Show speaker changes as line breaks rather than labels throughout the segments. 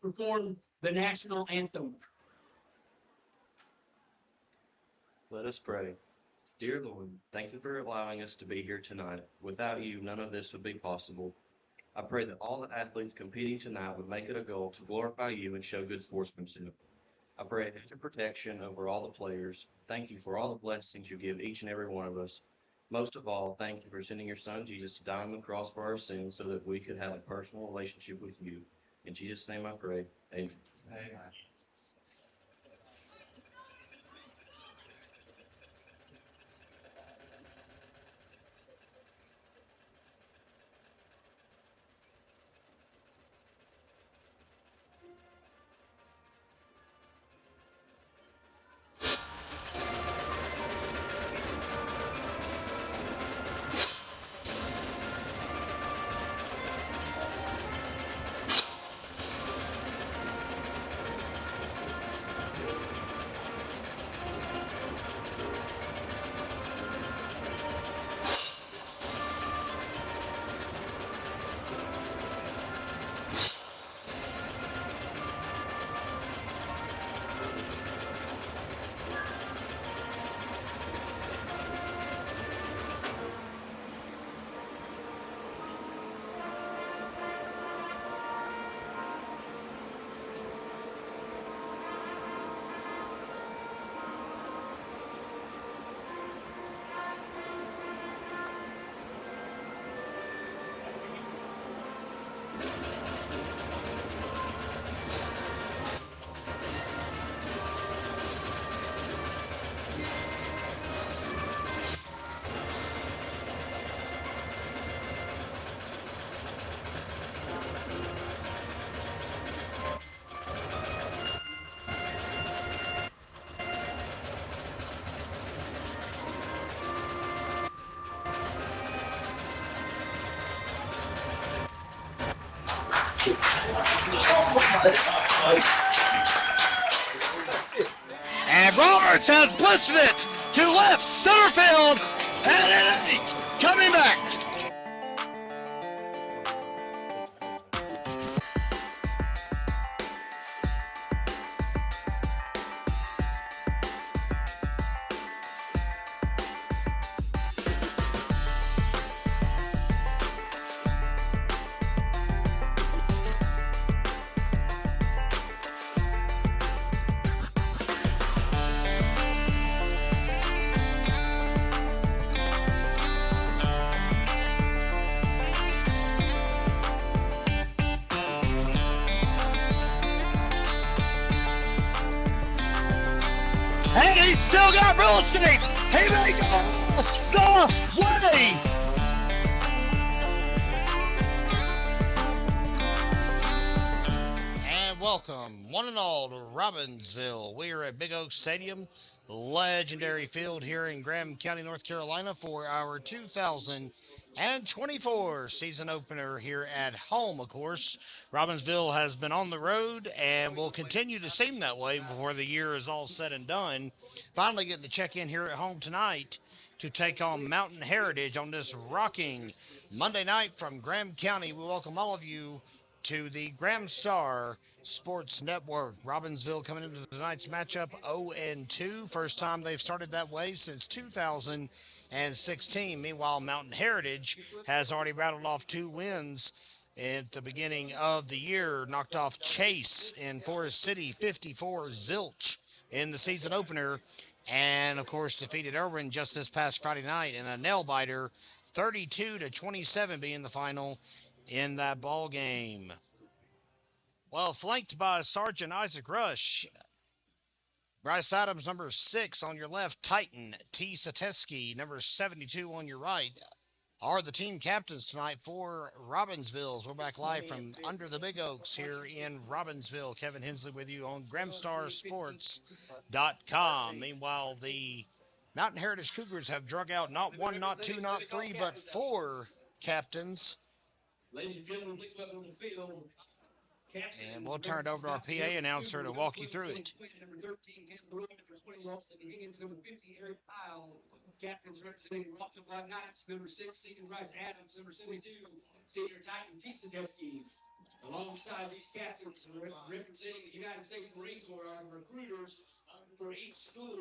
to perform the national anthem.
Let us pray. Dear Lord, thank you for allowing us to be here tonight. Without you, none of this would be possible. I pray that all the athletes competing tonight would make it a goal to glorify you and show good sportsmanship. I pray a hedge of protection over all the players. Thank you for all the blessings you give each and every one of us. Most of all, thank you for sending your son Jesus to die on the cross for our sins so that we could have a personal relationship with you. In Jesus' name I pray. Amen. Amen.
And Roberts has blistered it to left center field, and it's coming back. And he's still got real estate. He makes it the way. And welcome, one and all, to Robbinsville. We are at Big Oak Stadium, legendary field here in Graham County, North Carolina, for our 2024 season opener here at home, of course. Robbinsville has been on the road and will continue to seem that way before the year is all said and done. Finally getting to check in here at home tonight to take on Mountain Heritage on this rocking Monday night from Graham County. We welcome all of you to the Graham Star Sports Network. Robbinsville coming into tonight's matchup 0-2. First time they've started that way since 2016. Meanwhile, Mountain Heritage has already rattled off 2 wins at the beginning of the year. Knocked off Chase in Forest City 54-0 in the season opener. And, of course, defeated Irwin just this past Friday night in a nail-biter, 32-27 being the final in that ball game. Well, flanked by Sergeant Isaac Rush, Bryce Adams, number 6 on your left, Titan T. Sateski, number 72 on your right, are the team captains tonight for Robbinsville. We're back live from under the Big Oaks here in Robbinsville. Kevin Hensley with you on GramStarSports.com. Meanwhile, the Mountain Heritage Cougars have drug out not 1, not 2, not 3, but 4 captains.
Ladies and gentlemen, please welcome to the field.
And we'll turn it over to our PA announcer to walk you through it.
Number 13, Ken Bruin, number 20, Lawson Higgins, number 50, Eric Pyle. Captains representing Rockville Black Knights, number 6, Seaton Rice Adams, number 72, Senior Titan T. Sadeski. Alongside these captains representing the United States Marine Corps are the recruiters for each school.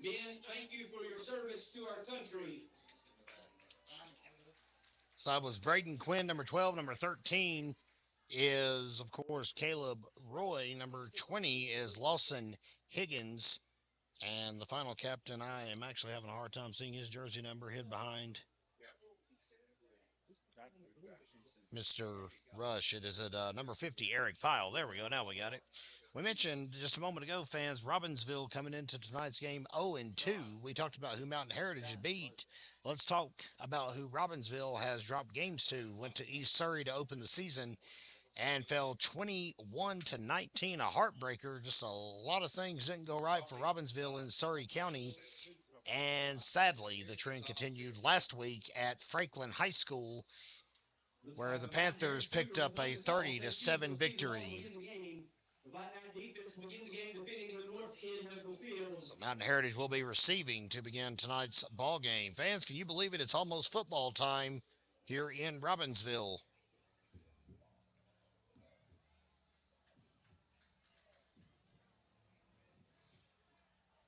Men, thank you for your service to our country.
So that was Braden Quinn, number 12. Number 13 is, of course, Caleb Roy. Number 20 is Lawson Higgins. And the final captain, I am actually having a hard time seeing his jersey number hid behind Mr. Rush. It is at number 50, Eric Pyle. There we go. Now we got it. We mentioned just a moment ago, fans, Robbinsville coming into tonight's game 0-2. We talked about who Mountain Heritage beat. Let's talk about who Robbinsville has dropped games to. Went to East Surrey to open the season and fell 21-19, a heartbreaker. Just a lot of things didn't go right for Robbinsville in Surrey County. And sadly, the trend continued last week at Franklin High School, where the Panthers picked up a 30-7 victory. So Mountain Heritage will be receiving to begin tonight's ball game. Fans, can you believe it? It's almost football time here in Robbinsville.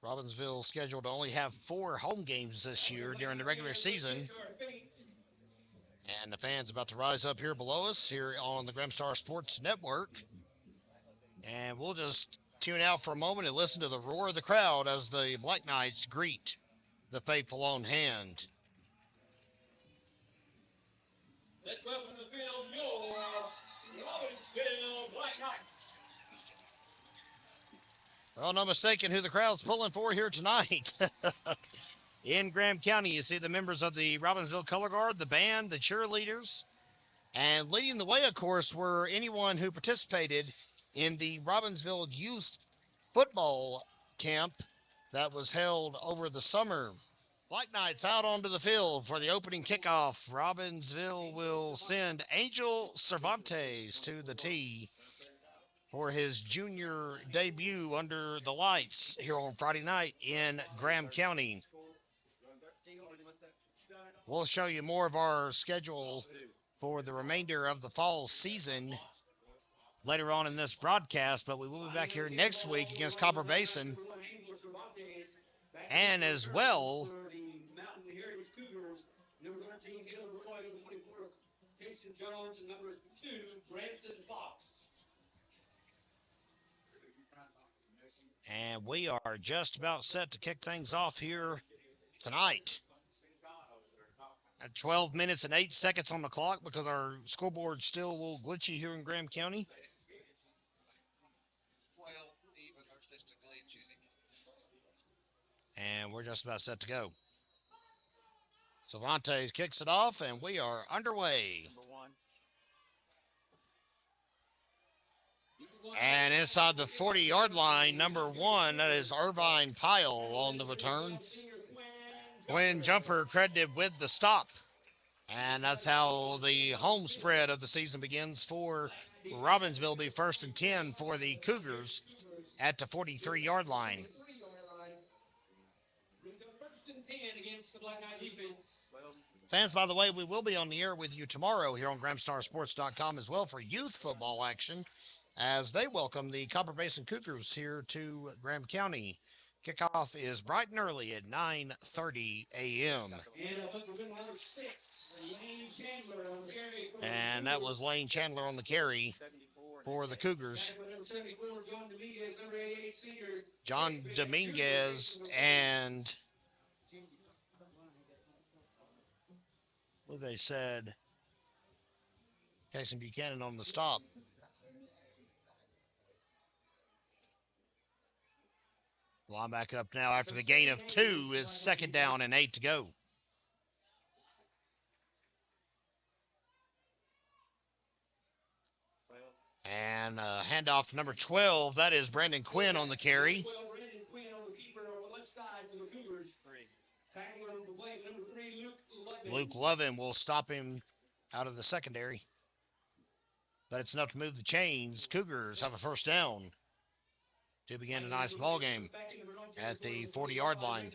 Robbinsville scheduled to only have 4 home games this year during the regular season. And the fans about to rise up here below us here on the Gramstar Sports Network. And we'll just tune out for a moment and listen to the roar of the crowd as the Black Knights greet the faithful on hand.
Let's welcome to the field your Robbinsville Black Knights.
Well, no mistaking who the crowd's pulling for here tonight. In Graham County, you see the members of the Robbinsville Color Guard, the band, the cheerleaders. And leading the way, of course, were anyone who participated in the Robbinsville Youth Football Camp that was held over the summer. Black Knights out onto the field for the opening kickoff. Robbinsville will send Angel Cervantes to the tee for his junior debut under the lights here on Friday night in Graham County. We'll show you more of our schedule for the remainder of the fall season later on in this broadcast, but we will be back here next week against Copper Basin. And as well,
Mountain Heritage Cougars, number 13, Caleb Roy, number 24, Casey Jones, and number 2, Branson Fox.
and we are just about set to kick things off here tonight. At 12 minutes and 8 seconds on the clock because our scoreboard's still a little glitchy here in Graham County. And we're just about set to go. Cervantes kicks it off, and we are underway. And inside the 40-yard line, number 1, that is Irvine Pyle on the return. Quinn Jumper credited with the stop. And that's how the home spread of the season begins for Robbinsville. Be 1st and 10 for the Cougars at the 43-yard line. Fans, by the way, we will be on the air with you tomorrow here on GramstarSports.com as well for youth football action as they welcome the Copper Basin Cougars here to Graham County. Kickoff is bright and early at 9:30 a.m. And that was Lane Chandler on the carry for the Cougars. John Dominguez and what they said, Casey Buchanan on the stop. Line back up now after the gain of 2. It's 2nd down and 8 to go. And handoff to number 12. That is Brandon Quinn on the carry. Luke Lovin will stop him out of the secondary. But it's enough to move the chains. Cougars have a 1st down to begin a nice ball game at the 40-yard line.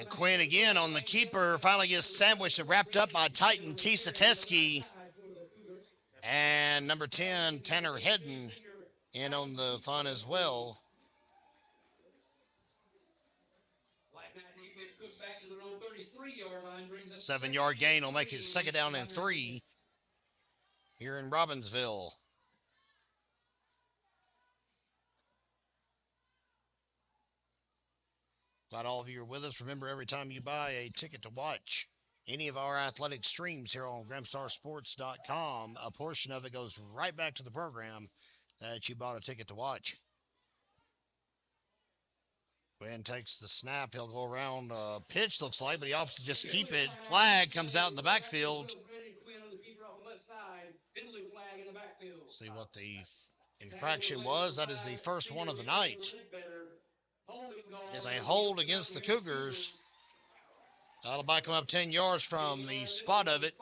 Quinn again on the keeper. Finally gets sandwiched and wrapped up by Titan T. Sateski. And number 10, Tanner Hedden, in on the fun as well.
Black Knight defense puts back to their own 33-yard line, brings us
7-yard gain will make it second down and 3 here in Robbinsville. Glad all of you are with us. Remember, every time you buy a ticket to watch any of our athletic streams here on GramstarSports.com, a portion of it goes right back to the program that you bought a ticket to watch. Quinn takes the snap. He'll go around pitch, looks like, but he opts to just keep it. Flag comes out in the backfield. See what the infraction was. That is the first one of the night. It is a hold against the Cougars. That'll back them up 10 yards from the spot of it.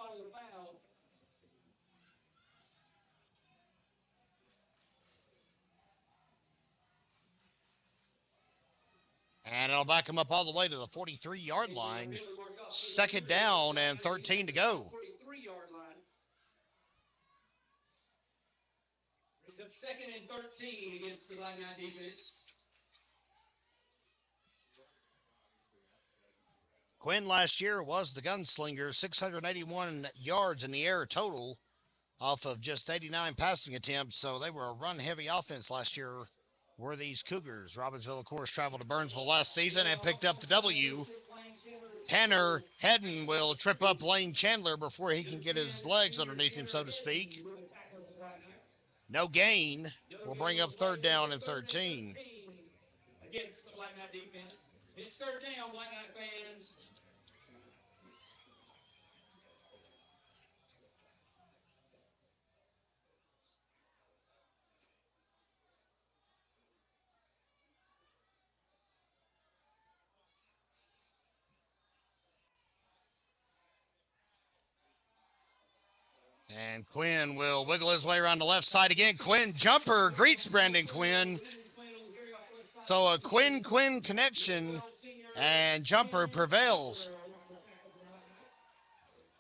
And it'll back them up all the way to the 43-yard line. Second down and 13 to go.
Second and 13 against the Black Knight defense.
Quinn last year was the gunslinger, 681 yards in the air total off of just 89 passing attempts. So they were a run-heavy offense last year, were these Cougars. Robbinsville, of course, traveled to Burnsville last season and picked up the W. Tanner Hedden will trip up Lane Chandler before he can get his legs underneath him, so to speak. No gain will bring up third down and 13.
Against the Black Knight defense. It's third down, Black Knight fans.
And Quinn will wiggle his way around the left side again. Quinn jumper greets Brandon Quinn. So a Quinn connection, and jumper prevails.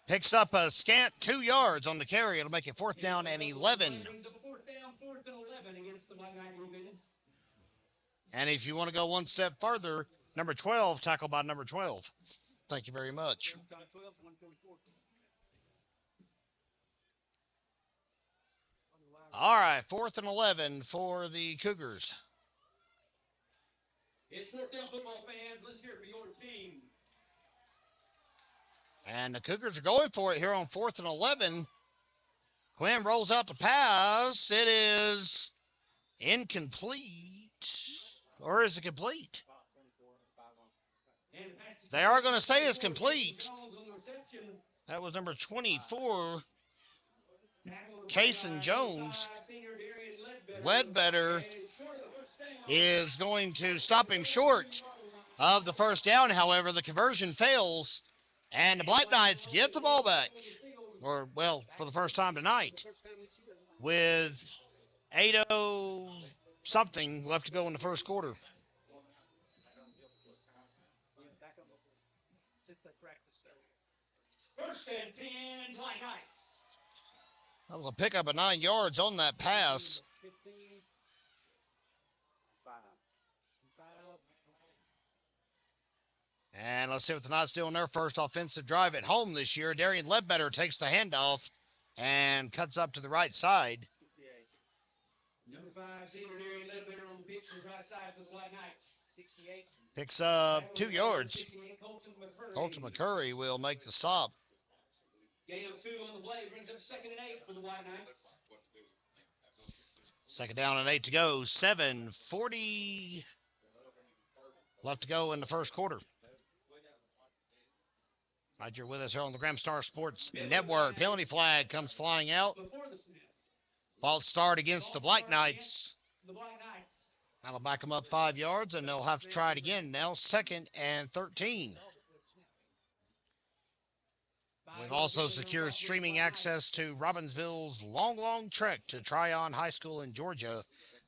Picks up a scant 2 yards on the carry. It'll make it fourth down and 11. And if you want to go one step further, number 12, tackled by number 12. Thank you very much. All right, fourth and 11 for the Cougars.
It's fourth down, football fans. Let's hear it for your team.
And the Cougars are going for it here on fourth and 11. Quinn rolls out the pass. It is incomplete. Or is it complete? They are going to say it's complete. That was number 24, Cason Jones. Ledbetter is going to stop him short of the first down. However, the conversion fails, and the Black Knights get the ball back, or, well, for the first time tonight, with 8:00 something left to go in the first quarter.
First and 10, Black Knights.
Able to pick up a 9 yards on that pass. And let's see what the Knights do on their first offensive drive at home this year. Darian Ledbetter takes the handoff and cuts up to the right side.
Number 5, senior Darian Ledbetter on the pitch to the right side for the Black Knights. 68.
Picks up 2 yards. Colton McCurry will make the stop.
Gain of 2 on the play brings up second and 8 for the Black Knights.
Second down and 8 to go. 7:40 left to go in the first quarter. Glad you're with us here on the Gramstar Sports Network. Penalty flag comes flying out. False start against the Black Knights. That'll back them up 5 yards, and they'll have to try it again now. Second and 13. We've also secured streaming access to Robbinsville's long trek to Tryon High School in Georgia.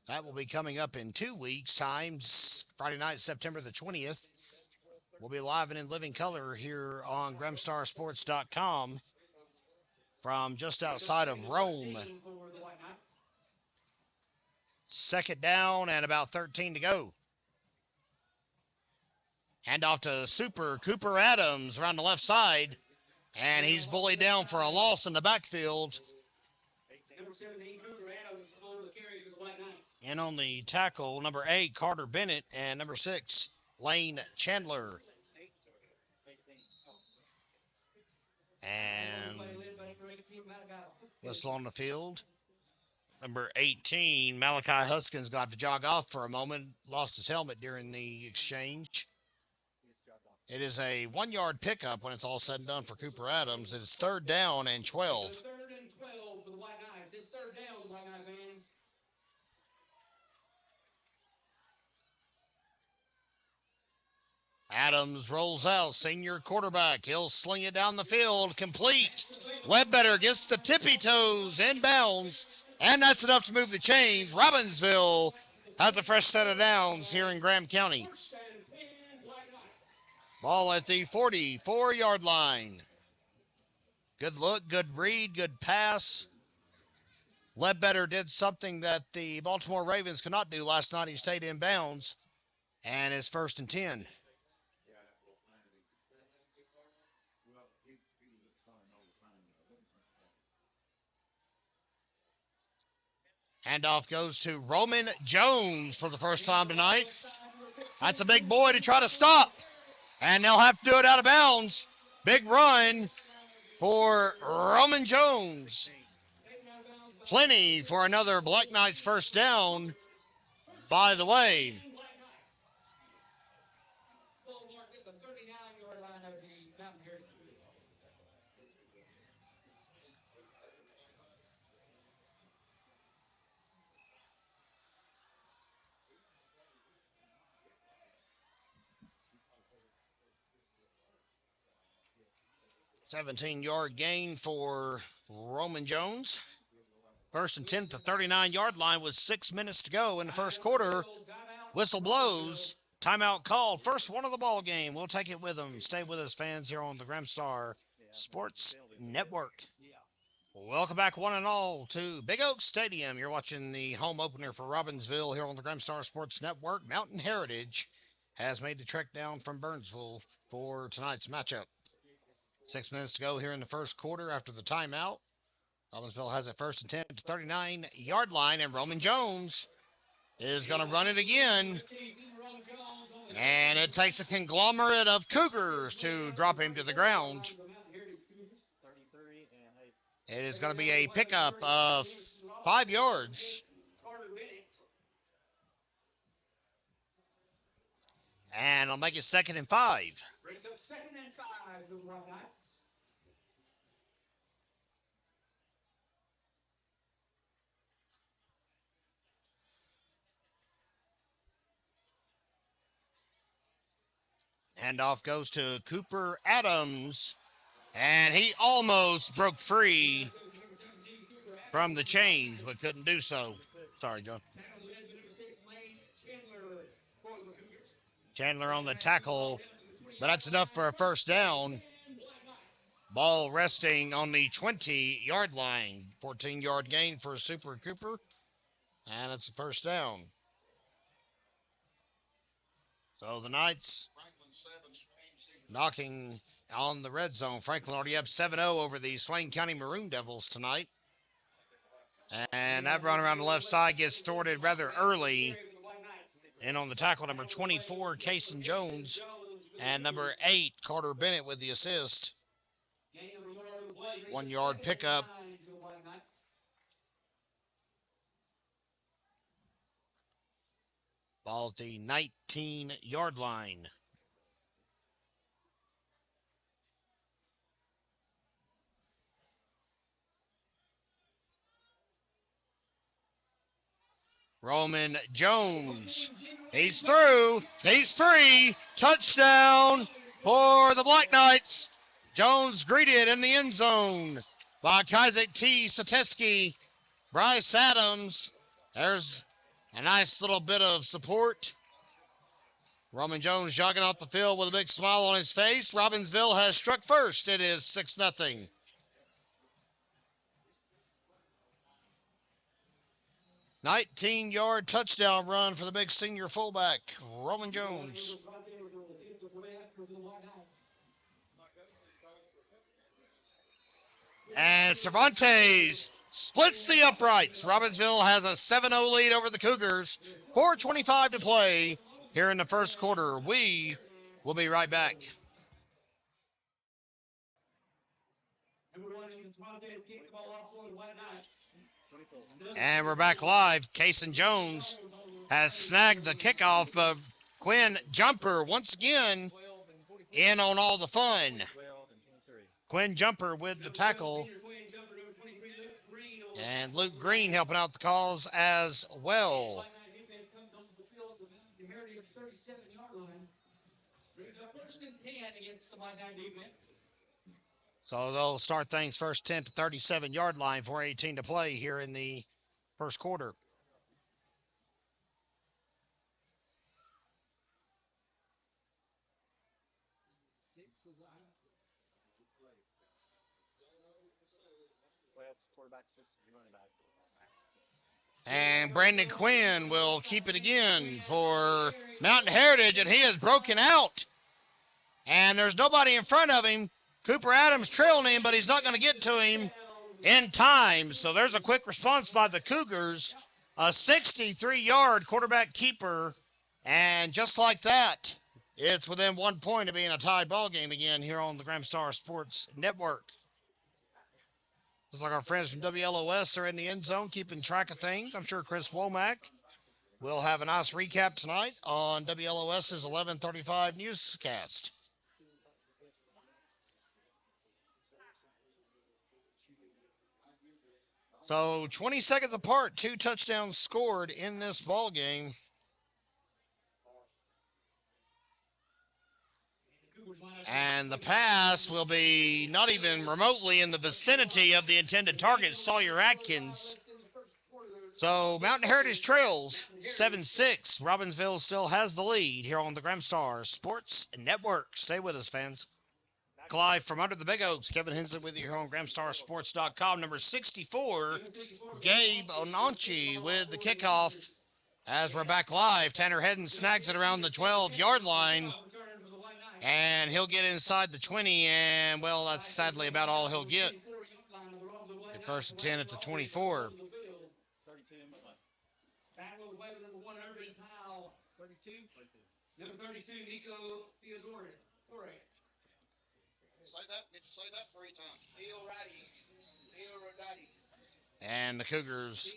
That will be coming up in 2 weeks' time, Friday night, September the 20th. We'll be live and in living color here on GramstarSports.com from just outside of Rome. Second down and about 13 to go. Hand off to Super Cooper Adams around the left side. And he's bullied down for a loss in the backfield. And on the tackle, number 8, Carter Bennett, and number 6, Lane Chandler. And whistle on the field. Number 18, Malachi Huskins got to jog off for a moment, lost his helmet during the exchange. It is a 1-yard pickup when it's all said and done for Cooper Adams. It's 3rd down and 12.
It's 3rd and 12 for the White Knights. It's 3rd down, White Knight fans.
Adams rolls out, senior quarterback. He'll sling it down the field, complete. Ledbetter gets the tippy toes inbounds, and that's enough to move the chains. Robbinsville has a fresh set of downs here in Graham County. Ball at the 44-yard line. Good look, good read, good pass. Ledbetter did something that the Baltimore Ravens could not do last night. He stayed in bounds, and it's 1st and 10. Handoff goes to Roman Jones for the first time tonight. That's a big boy to try to stop. And they'll have to do it out of bounds. Big run for Roman Jones. Plenty for another Black Knights first down. By the way, 17-yard gain for Roman Jones. 1st and 10 to 39-yard line with 6 minutes to go in the first quarter. Whistle blows. Timeout called. First one of the ball game. We'll take it with them. Stay with us, fans, here on the Gramstar Sports Network. Welcome back, one and all, to Big Oak Stadium. You're watching the home opener for Robbinsville here on the Gramstar Sports Network. Mountain Heritage has made the trek down from Burnsville for tonight's matchup. 6 minutes to go here in the first quarter after the timeout. Robbinsville has a 1st and 10 to 39-yard line, and Roman Jones is going to run it again. And it takes a conglomerate of Cougars to drop him to the ground. It is going to be a pickup of 5 yards. And I'll make it 2nd and 5.
Brings up 2nd and 5 for the White Knights.
Handoff goes to Cooper Adams, and he almost broke free from the chains, but couldn't do so. Sorry, John. Chandler on the tackle, but that's enough for a first down. Ball resting on the 20-yard line. 14-yard gain for Super Cooper, and it's a first down. So the Knights knocking on the red zone. Franklin already up 7-0 over the Swain County Maroon Devils tonight. And that run around the left side gets thwarted rather early. And on the tackle, number 24, Cason Jones. And number 8, Carter Bennett with the assist. 1-yard pickup. Ball at the 19-yard line. Roman Jones. He's through. He's free. Touchdown for the Black Knights. Jones greeted in the end zone by Kizek T. Sateski. Bryce Adams. There's a nice little bit of support Roman Jones jogging off the field with a big smile on his face. Robbinsville has struck first. It is 6-0. "19-yard touchdown run for the big senior fullback, Roman Jones." And Cervantes splits the uprights. Robbinsville has a 7-0 lead over the Cougars. 4:25 to play here in the first quarter. We will be right back. And we're back live. Cason Jones has snagged the kickoff of Quinn Jumper once again in on all the fun. Quinn Jumper with the tackle. And Luke Green helping out the cause as well. So they'll start things first 10 to 37-yard line, 4:18 to play here in the first quarter. And Brandon Quinn will keep it again for Mountain Heritage, and he has broken out. And there's nobody in front of him. Cooper Adams trailing him, but he's not going to get to him in time. So there's a quick response by the Cougars. A 63-yard quarterback keeper. And just like that, it's within 1 point of being a tied ball game again here on the Gramstar Sports Network. Looks like our friends from WLOS are in the end zone keeping track of things. I'm sure Chris Womack will have a nice recap tonight on WLOS's 11:35 newscast. So 20 seconds apart, 2 touchdowns scored in this ball game. And the pass will be not even remotely in the vicinity of the intended target, Sawyer Atkins. So Mountain Heritage trails 7-6. Robbinsville still has the lead here on the Gramstar Sports Network. Stay with us, fans. Live from under the Big Oaks, Kevin Hensley with you here on GramstarSports.com. Number 64, Gabe Onanchi with the kickoff. As we're back live, Tanner Hedden snags it around the 12-yard line. And he'll get inside the 20, and, well, that's sadly about all he'll get. At first and 10 at the 24.
Say that 3 times.
And the Cougars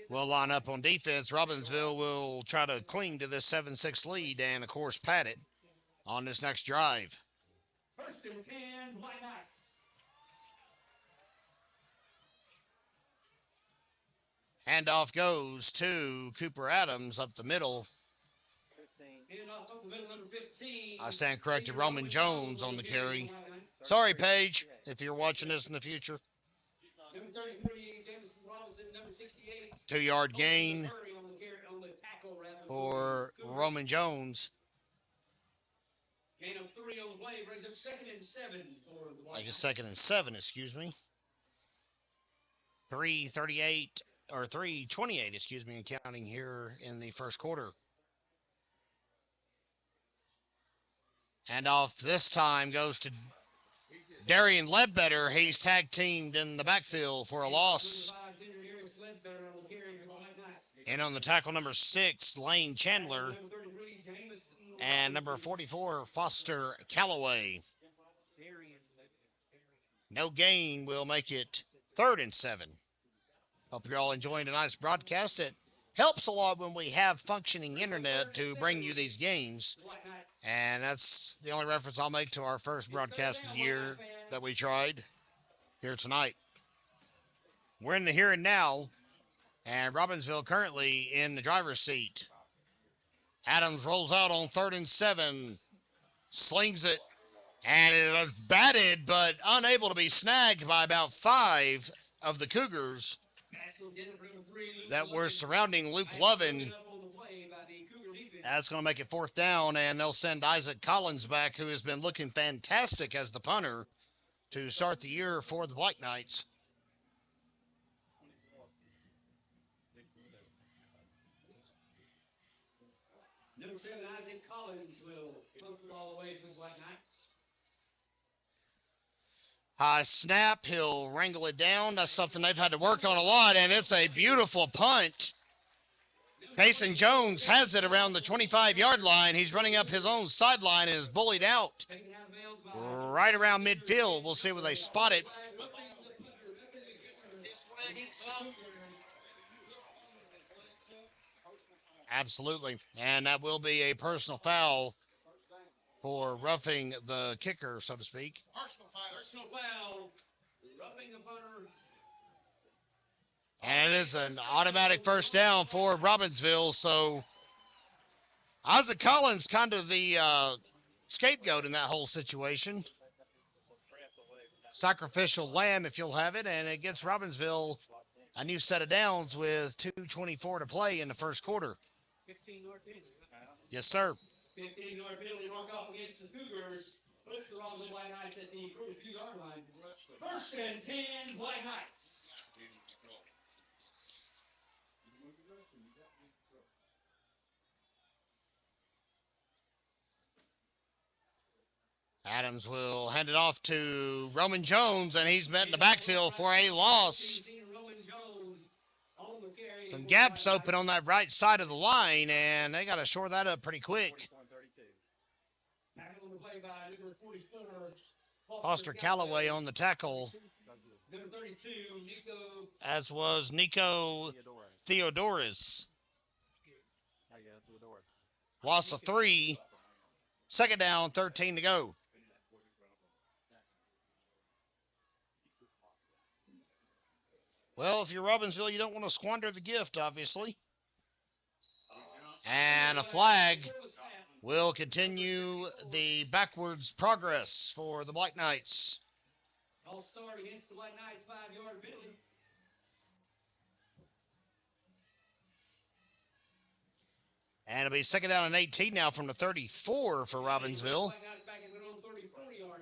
will line up on defense. Robbinsville will try to cling to this 7-6 lead and, of course, pad it on this next drive.
First and 10, White Knights.
Handoff goes to Cooper Adams up the middle.
Handoff up the middle, number 15.
I stand corrected, Roman Jones on the carry. Sorry, Paige, if you're watching this in the future.
Number 33, Jameson Robinson, number 68.
2-yard gain for Roman Jones.
Gain of 3 on the play brings up 2nd and 7 for the White.
Like a 2nd and 7, excuse me. 3:38 or 3:28, excuse me, and counting here in the first quarter. And off this time goes to Darian Ledbetter. He's tag teamed in the backfield for a loss. And on the tackle, number 6, Lane Chandler. And number 44, Foster Calloway. No gain will make it 3rd and 7. Hope you're all enjoying tonight's broadcast. It helps a lot when we have functioning internet to bring you these games. And that's the only reference I'll make to our first broadcast of the year that we tried here tonight. We're in the here and now, and Robbinsville currently in the driver's seat. Adams rolls out on 3rd and 7, slings it, and it was batted but unable to be snagged by about 5 of the Cougars that were surrounding Luke Lovin. That's going to make it 4th down, and they'll send Isaac Collins back, who has been looking fantastic as the punter to start the year for the Black Knights.
Number 7, Isaac Collins will punt it all the way to the Black Knights.
High snap, he'll wrangle it down. That's something they've had to work on a lot, and it's a beautiful punt. Mason Jones has it around the 25-yard line. He's running up his own sideline and is bullied out right around midfield. We'll see where they spot it. Absolutely, and that will be a personal foul for roughing the kicker, so to speak.
Personal foul. Roughing the punter.
And it is an automatic first down for Robbinsville. So Isaac Collins kind of the scapegoat in that whole situation. Sacrificial lamb, if you'll have it, and it gets Robbinsville a new set of downs with 2:24 to play in the first quarter.
15-yard penalty.
Yes, sir.
15-yard penalty mark off against the Cougars. Puts the Robbinsville Black Knights at the 42-yard line. 1st and 10, Black Knights.
Adams will hand it off to Roman Jones, and he's met in the backfield for a loss. Some gaps open on that right side of the line, and they got to shore that up pretty quick. Foster Calloway on the tackle, as was Nico Theodoris. Loss of 3. 2nd down, 13 to go. Well, if you're Robbinsville, you don't want to squander the gift, obviously. And a flag will continue the backwards progress for the Black Knights.
All start against the Black Knights, 5-yard penalty.
And it'll be 2nd down and 18 now from the 34 for Robbinsville.
Black Knights back at their own 34-yard line.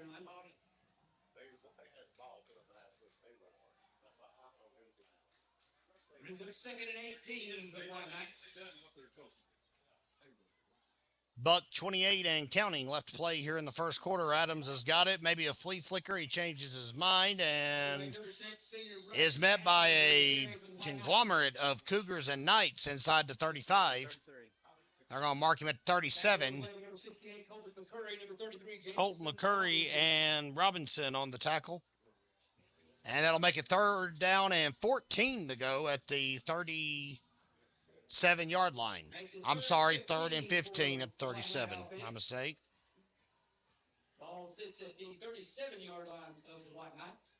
Brings up 2nd and 18 for the Black Knights.
Buck 28 and counting left to play here in the first quarter. Adams has got it. Maybe a flea flicker. He changes his mind and is met by a conglomerate of Cougars and Knights inside the 35. They're going to mark him at 37. Colton McCurry and Robinson on the tackle. And that'll make it 3rd down and 14 to go at the 37-yard line. I'm sorry, 3rd and 15 at 37. My mistake.
Ball sits at the 37-yard line of the Black Knights.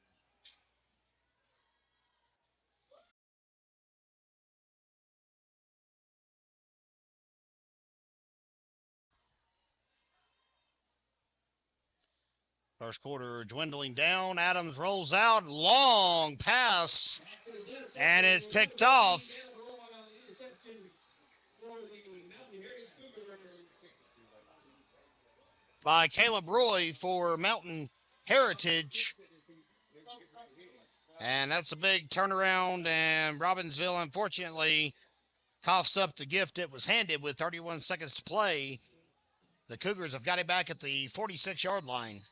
First quarter dwindling down. Adams rolls out. Long pass. And it's picked off. By Caleb Roy for Mountain Heritage. And that's a big turnaround. And Robbinsville, unfortunately, coughs up the gift it was handed with 31 seconds to play. The Cougars have got it back at the 46-yard line.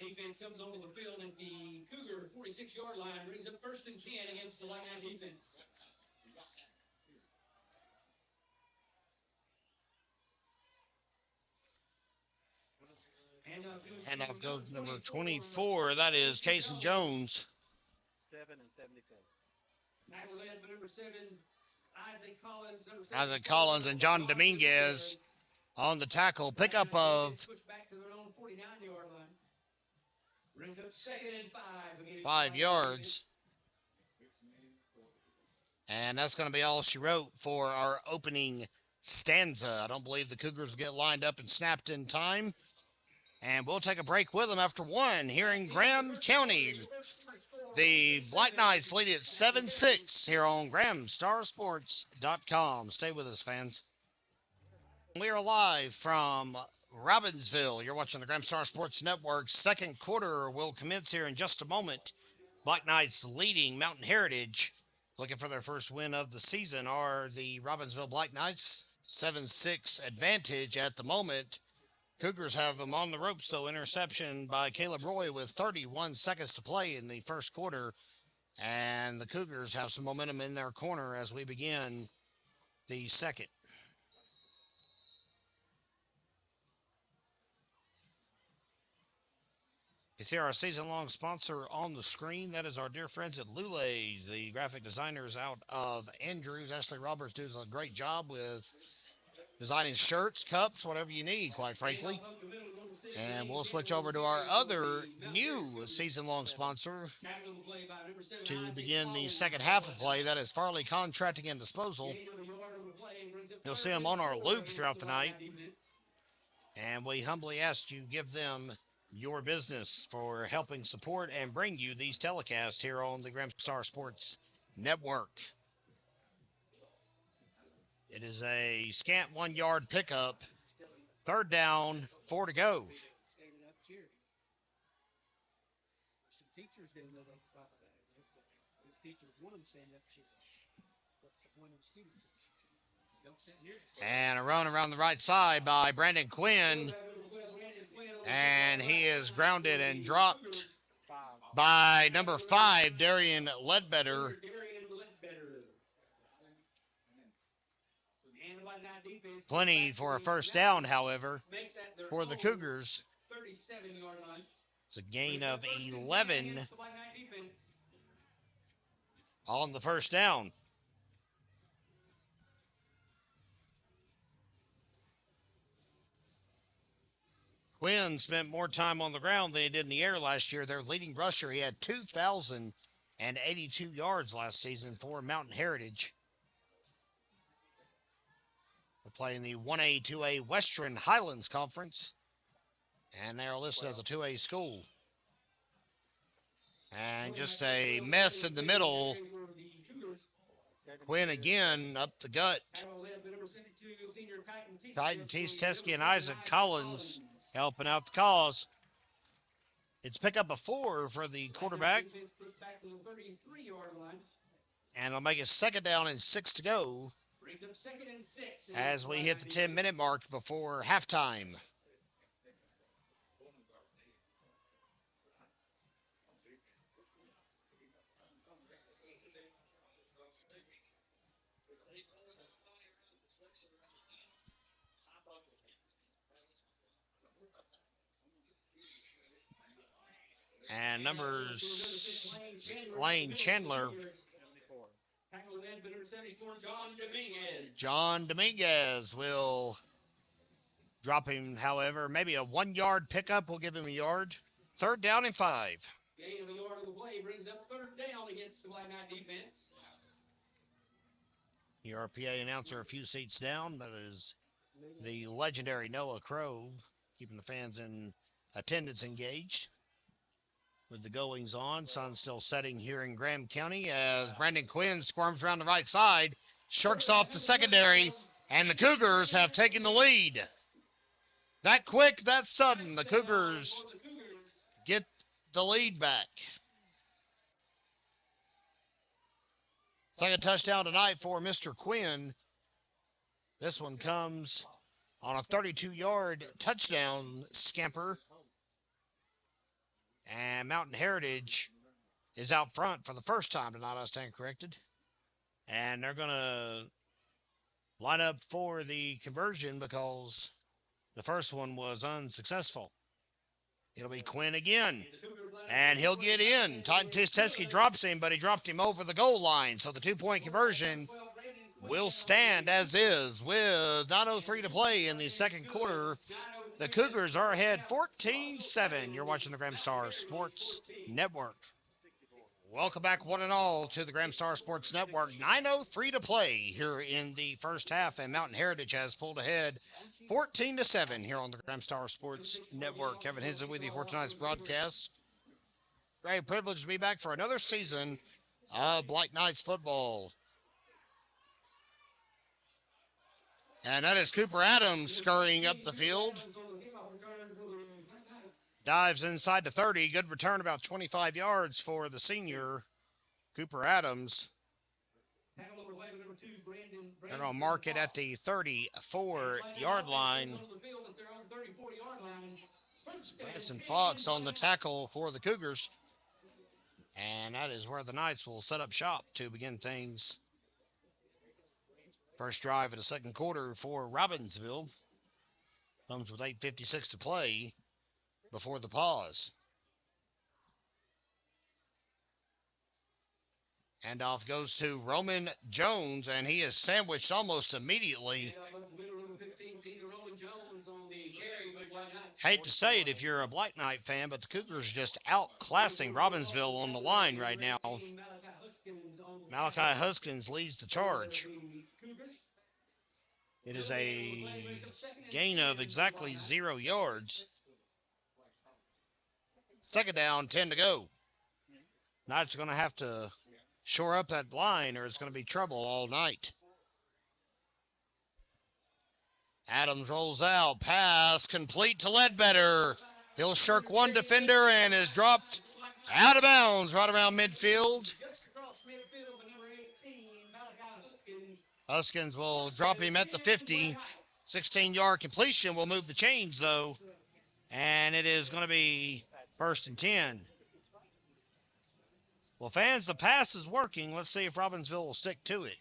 Defense comes onto the field at the Cougar 46-yard line, brings up 1st and 10 against the Black Knight defense.
Handoff goes to number 24. That is Casey Jones.
7 and 72.
Back led by number 7, Isaac Collins.
Isaac Collins and John Dominguez on the tackle. Pickup of
Switch back to their own 49-yard line. Brings up 2nd and 5.
5 yards. And that's going to be all she wrote for our opening stanza. I don't believe the Cougars will get lined up and snapped in time. And we'll take a break with them after one here in Graham County. The Black Knights lead at 7-6 here on GrahamStarSports.com. Stay with us, fans. We are live from Robbinsville. You're watching the Graham Star Sports Network. Second quarter will commence here in just a moment. Black Knights leading Mountain Heritage. Looking for their first win of the season are the Robbinsville Black Knights. 7-6 advantage at the moment. Cougars have them on the ropes, though. Interception by Caleb Roy with 31 seconds to play in the first quarter. And the Cougars have some momentum in their corner as we begin the second. You see our season-long sponsor on the screen. That is our dear friends at Lulay's, the graphic designers out of Andrews. Ashley Roberts does a great job with designing shirts, cups, whatever you need, quite frankly. And we'll switch over to our other new season-long sponsor to begin the second half of play. That is Farley Contracting and Disposal. You'll see them on our loop throughout the night. And we humbly ask you give them your business for helping support and bring you these telecasts here on the Graham Star Sports Network. It is a scant 1-yard pickup. Third down, 4 to go. And a run around the right side by Brandon Quinn. And he is grounded and dropped by number 5, Darian Ledbetter. Plenty for a first down, however, for the Cougars. It's a gain of 11 on the first down. Quinn spent more time on the ground than he did in the air last year. Their leading rusher, he had 2,082 yards last season for Mountain Heritage. They're playing the 1A, 2A Western Highlands Conference, and they're listed as a 2A school. And just a mess in the middle. Quinn again up the gut. Titan Teske and Isaac Collins helping out the cause. It's pick up a 4 for the quarterback. And it'll make it second down and 6 to go as we hit the 10-minute mark before halftime. And numbers, Lane Chandler. John Dominguez will drop him, however. Maybe a 1-yard pickup will give him a yard. Third down and 5.
Gain of a yard of the play brings up third down against the Black Knight defense.
The RPA announcer a few seats down. That is the legendary Noah Crow, keeping the fans in attendance engaged. With the goings on, sun still setting here in Graham County as Brandon Quinn squirms around the right side, shirks off the secondary, and the Cougars have taken the lead. That quick, that sudden, the Cougars get the lead back. Second touchdown tonight for Mr. Quinn. This one comes on a 32-yard touchdown scamper. And Mountain Heritage is out front for the first time tonight, I stand corrected. And they're going to line up for the conversion because the first one was unsuccessful. It'll be Quinn again. And he'll get in. Titan Teske drops him, but he dropped him over the goal line. So the 2-point conversion will stand as is with 9:03 to play in the second quarter. The Cougars are ahead 14-7. You're watching the Graham Star Sports Network. Welcome back, one and all, to the Graham Star Sports Network. 9:03 to play here in the first half, and Mountain Heritage has pulled ahead 14-7 here on the Graham Star Sports Network. Kevin Henson with you for tonight's broadcast. Great privilege to be back for another season of Black Knights football. And that is Cooper Adams scurrying up the field. Dives inside the 30. Good return, about 25 yards for the senior, Cooper Adams. They're going to mark it at the 34-yard line. Branson Fox on the tackle for the Cougars. And that is where the Knights will set up shop to begin things. First drive of the second quarter for Robbinsville. Comes with 8:56 to play before the pause. Handoff goes to Roman Jones, and he is sandwiched almost immediately. Hate to say it if you're a Black Knight fan, but the Cougars just outclassing Robbinsville on the line right now. Malachi Huskins leads the charge. It is a gain of exactly 0 yards. Second down, 10 to go. Knights are going to have to shore up that line or it's going to be trouble all night. Adams rolls out. Pass complete to Ledbetter. He'll shirk one defender and is dropped out of bounds right around midfield. Huskins will drop him at the 50. 16-yard completion will move the chains, though. And it is going to be 1st and 10. Well, fans, the pass is working. Let's see if Robbinsville will stick to it.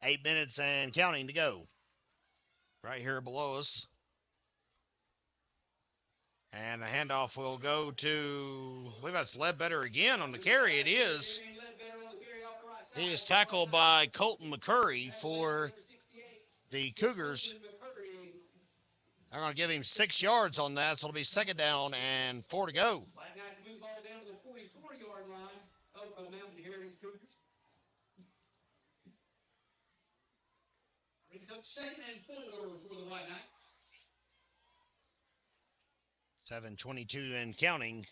Eight minutes and counting to go. Right here below us. And the handoff will go to, I believe that's Ledbetter again on the carry. It is. He is tackled by Colton McCurry for the Cougars. They're going to give him 6 yards on that, so it'll be second down and 4 to go.
Second and 4 for the White Knights.
7:22 and counting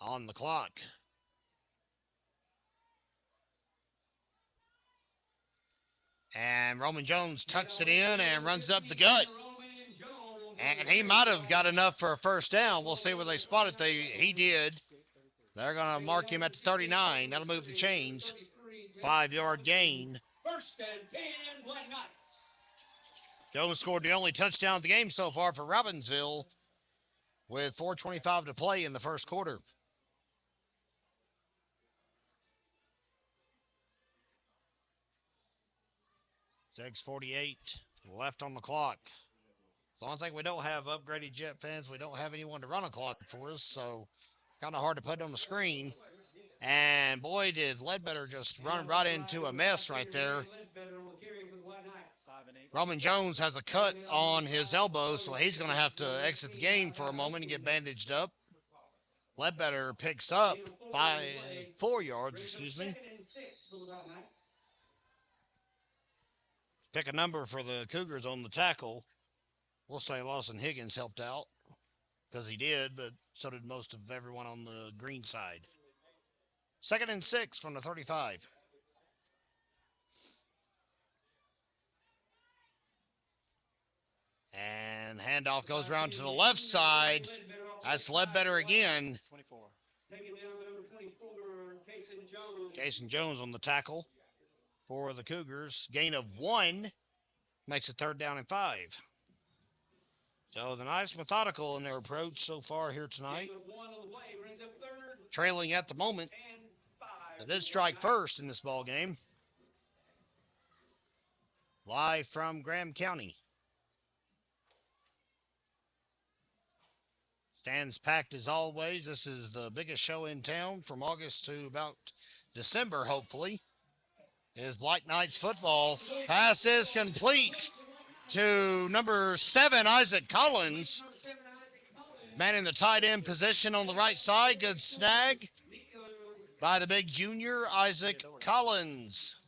on the clock. And Roman Jones tucks it in and runs up the gut. And he might have got enough for a first down. We'll see where they spot it. He did. They're going to mark him at the 39. That'll move the chains. 5-yard gain.
1st and 10, Black Knights.
Jones scored the only touchdown of the game so far for Robbinsville with 4:25 to play in the first quarter. $6:48 left on the clock. The only thing we don't have, upgraded Jet fans, we don't have anyone to run a clock for us, so kind of hard to put on the screen. And boy, did Ledbetter just run right into a mess right there. Roman Jones has a cut on his elbow, so he's going to have to exit the game for a moment and get bandaged up. Ledbetter picks up 4 yards, Pick a number for the Cougars on the tackle. We'll say Lawson Higgins helped out, because he did, but so did most of everyone on the green side. 2nd and 6 from the 35. And handoff goes around to the left side. That's Ledbetter again. Cason Jones on the tackle for the Cougars. Gain of 1 makes it 3rd down and 5. So the Knights methodical in their approach so far here tonight. Trailing at the moment. They did strike first in this ball game. Live from Graham County. Stands packed as always. This is the biggest show in town from August to about December, hopefully, is Black Knights football. Pass is complete to number 7, Isaac Collins. Man in the tight end position on the right side. Good snag. by the big junior, Isaac Collins.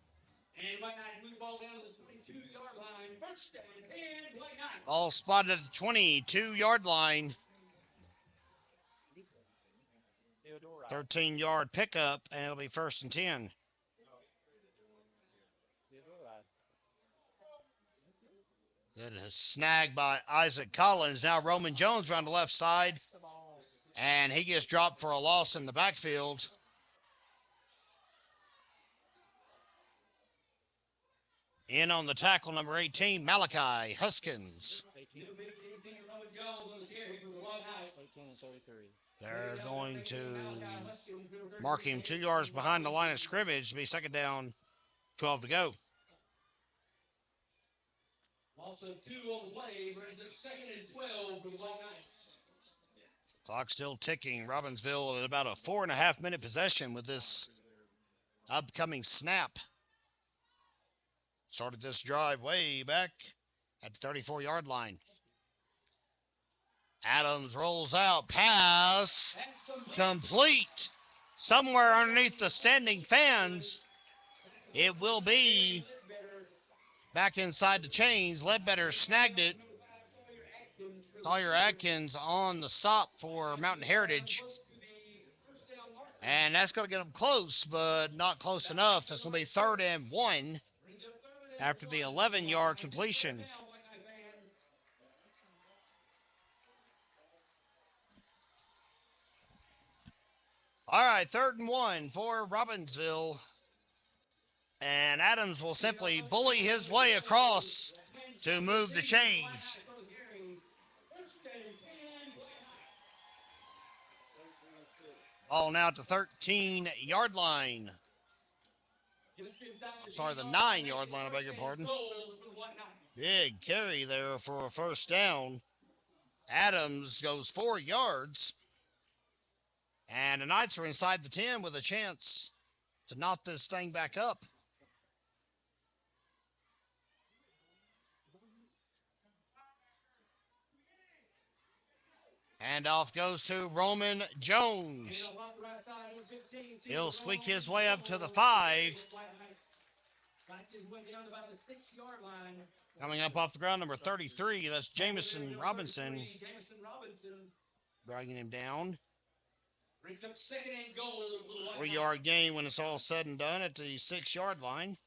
And White Knights move the ball down to the 22-yard line. First and 10, White Knights.
All spotted at the 22-yard line. 13-yard pickup, and it'll be first and 10. Good snag by Isaac Collins. Now Roman Jones around the left side, and he gets dropped for a loss in the backfield. In on the tackle, number 18, Malachi Huskins. They're going to mark him 2 yards behind the line of scrimmage to be second down, 12 to go.
Also 2 on the play, brings it second and 12 for the White Knights.
Clock still ticking. Robbinsville at about a 4.5-minute possession with this upcoming snap. Started this drive way back at the 34-yard line. Adams rolls out, pass complete. Somewhere underneath the standing fans, it will be back inside the chains. Ledbetter snagged it. Sawyer Atkins on the stop for Mountain Heritage. And that's going to get them close, but not close enough. It's going to be 3rd and 1 after the 11-yard completion. All right, 3rd and 1 for Robbinsville. And Adams will simply bully his way across to move the chains. Ball now at the 13-yard line. I'm sorry, the 9-yard line, I beg your pardon. Big carry there for a first down. Adams goes 4 yards. And the Knights are inside the 10 with a chance to knot this thing back up. Handoff goes to Roman Jones. He'll squeak his way up to the 5. Coming up off the ground, number 33, that's Jamison Robinson. Dragging him down. 3-yard gain when it's all said and done at the 6-yard line.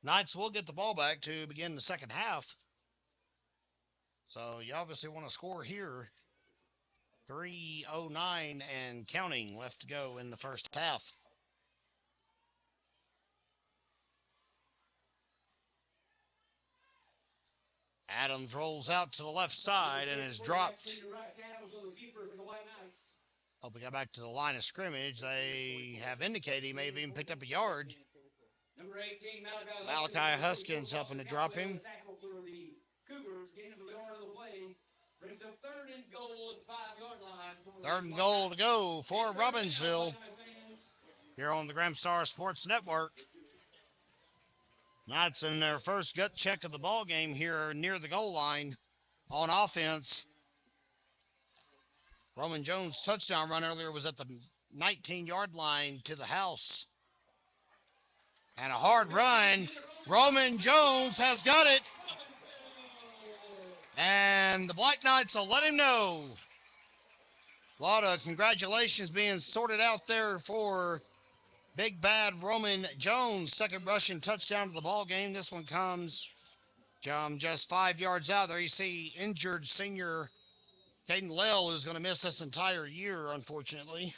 Knights will get the ball back to begin the second half. So you obviously want to score here. 3:09 and counting left to go in the first half. Adams rolls out to the left side and is dropped. Hope we got back to the line of scrimmage. They have indicated he may have even picked up a yard.
Number 18,
Malachi Huskins helping to drop him.
Cougars getting the yard of the play. Brings up 3rd and goal at the 5-yard line.
3rd and goal to go for Robbinsville here on the Graham Star Sports Network. Knights in their first gut check of the ball game here near the goal line on offense. Roman Jones' touchdown run earlier was at the 19-yard line to the house. And a hard run. Roman Jones has got it. And the Black Knights will let him know. A lot of congratulations being sorted out there for Big Bad Roman Jones. Second rushing touchdown to the ball game. This one comes just 5 yards out. There you see injured senior Caden Lell, who's going to miss this entire year, unfortunately.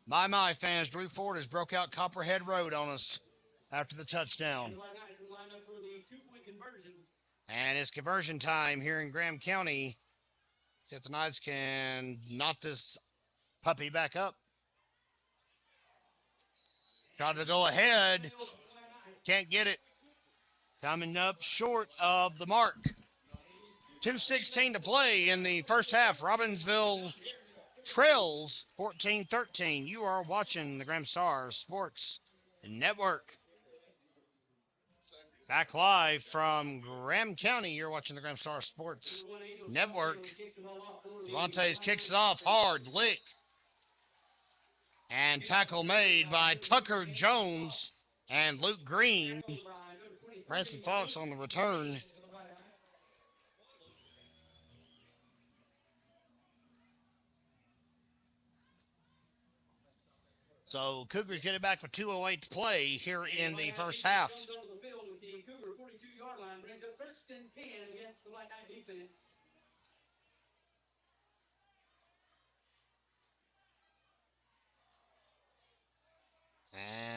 My fans, Drew Ford has broke out Copperhead Road on us after the touchdown. And it's conversion time here in Graham County. If the Knights can knot this puppy back up. Tried to go ahead. Can't get it. Coming up short of the mark. 2:16 to play in the first half. Robbinsville trails 14-13. You are watching the Graham Star Sports Network. Back live from Graham County, you're watching the Graham Star Sports Network. Devontae kicks it off hard, lick. And tackle made by Tucker Jones and Luke Green. Branson Fox on the return. So Cougars get it back with 2:08 to play here in the first half.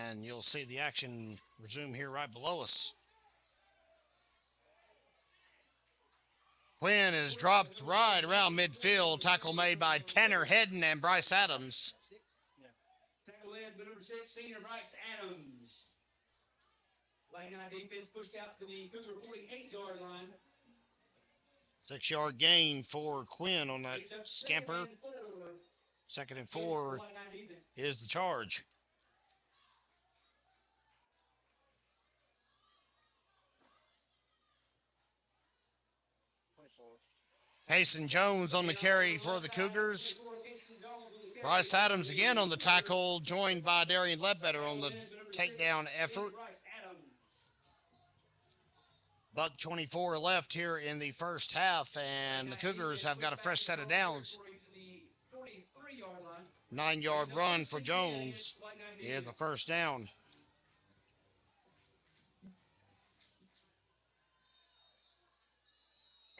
And you'll see the action resume here right below us. Quinn is dropped right around midfield. Tackle made by Tanner Hedden and Bryce Adams.
Tackle led by number 6, senior Bryce Adams. Line 9 defense pushed out to the Cougar 48-yard line.
6-yard gain for Quinn on that scamper. 2nd and 4 is the charge. Payson Jones on the carry for the Cougars. Bryce Adams again on the tackle, joined by Darian Ledbetter on the takedown effort. $1:24 left here in the first half, and the Cougars have got a fresh set of downs. 9-yard run for Jones is the first down.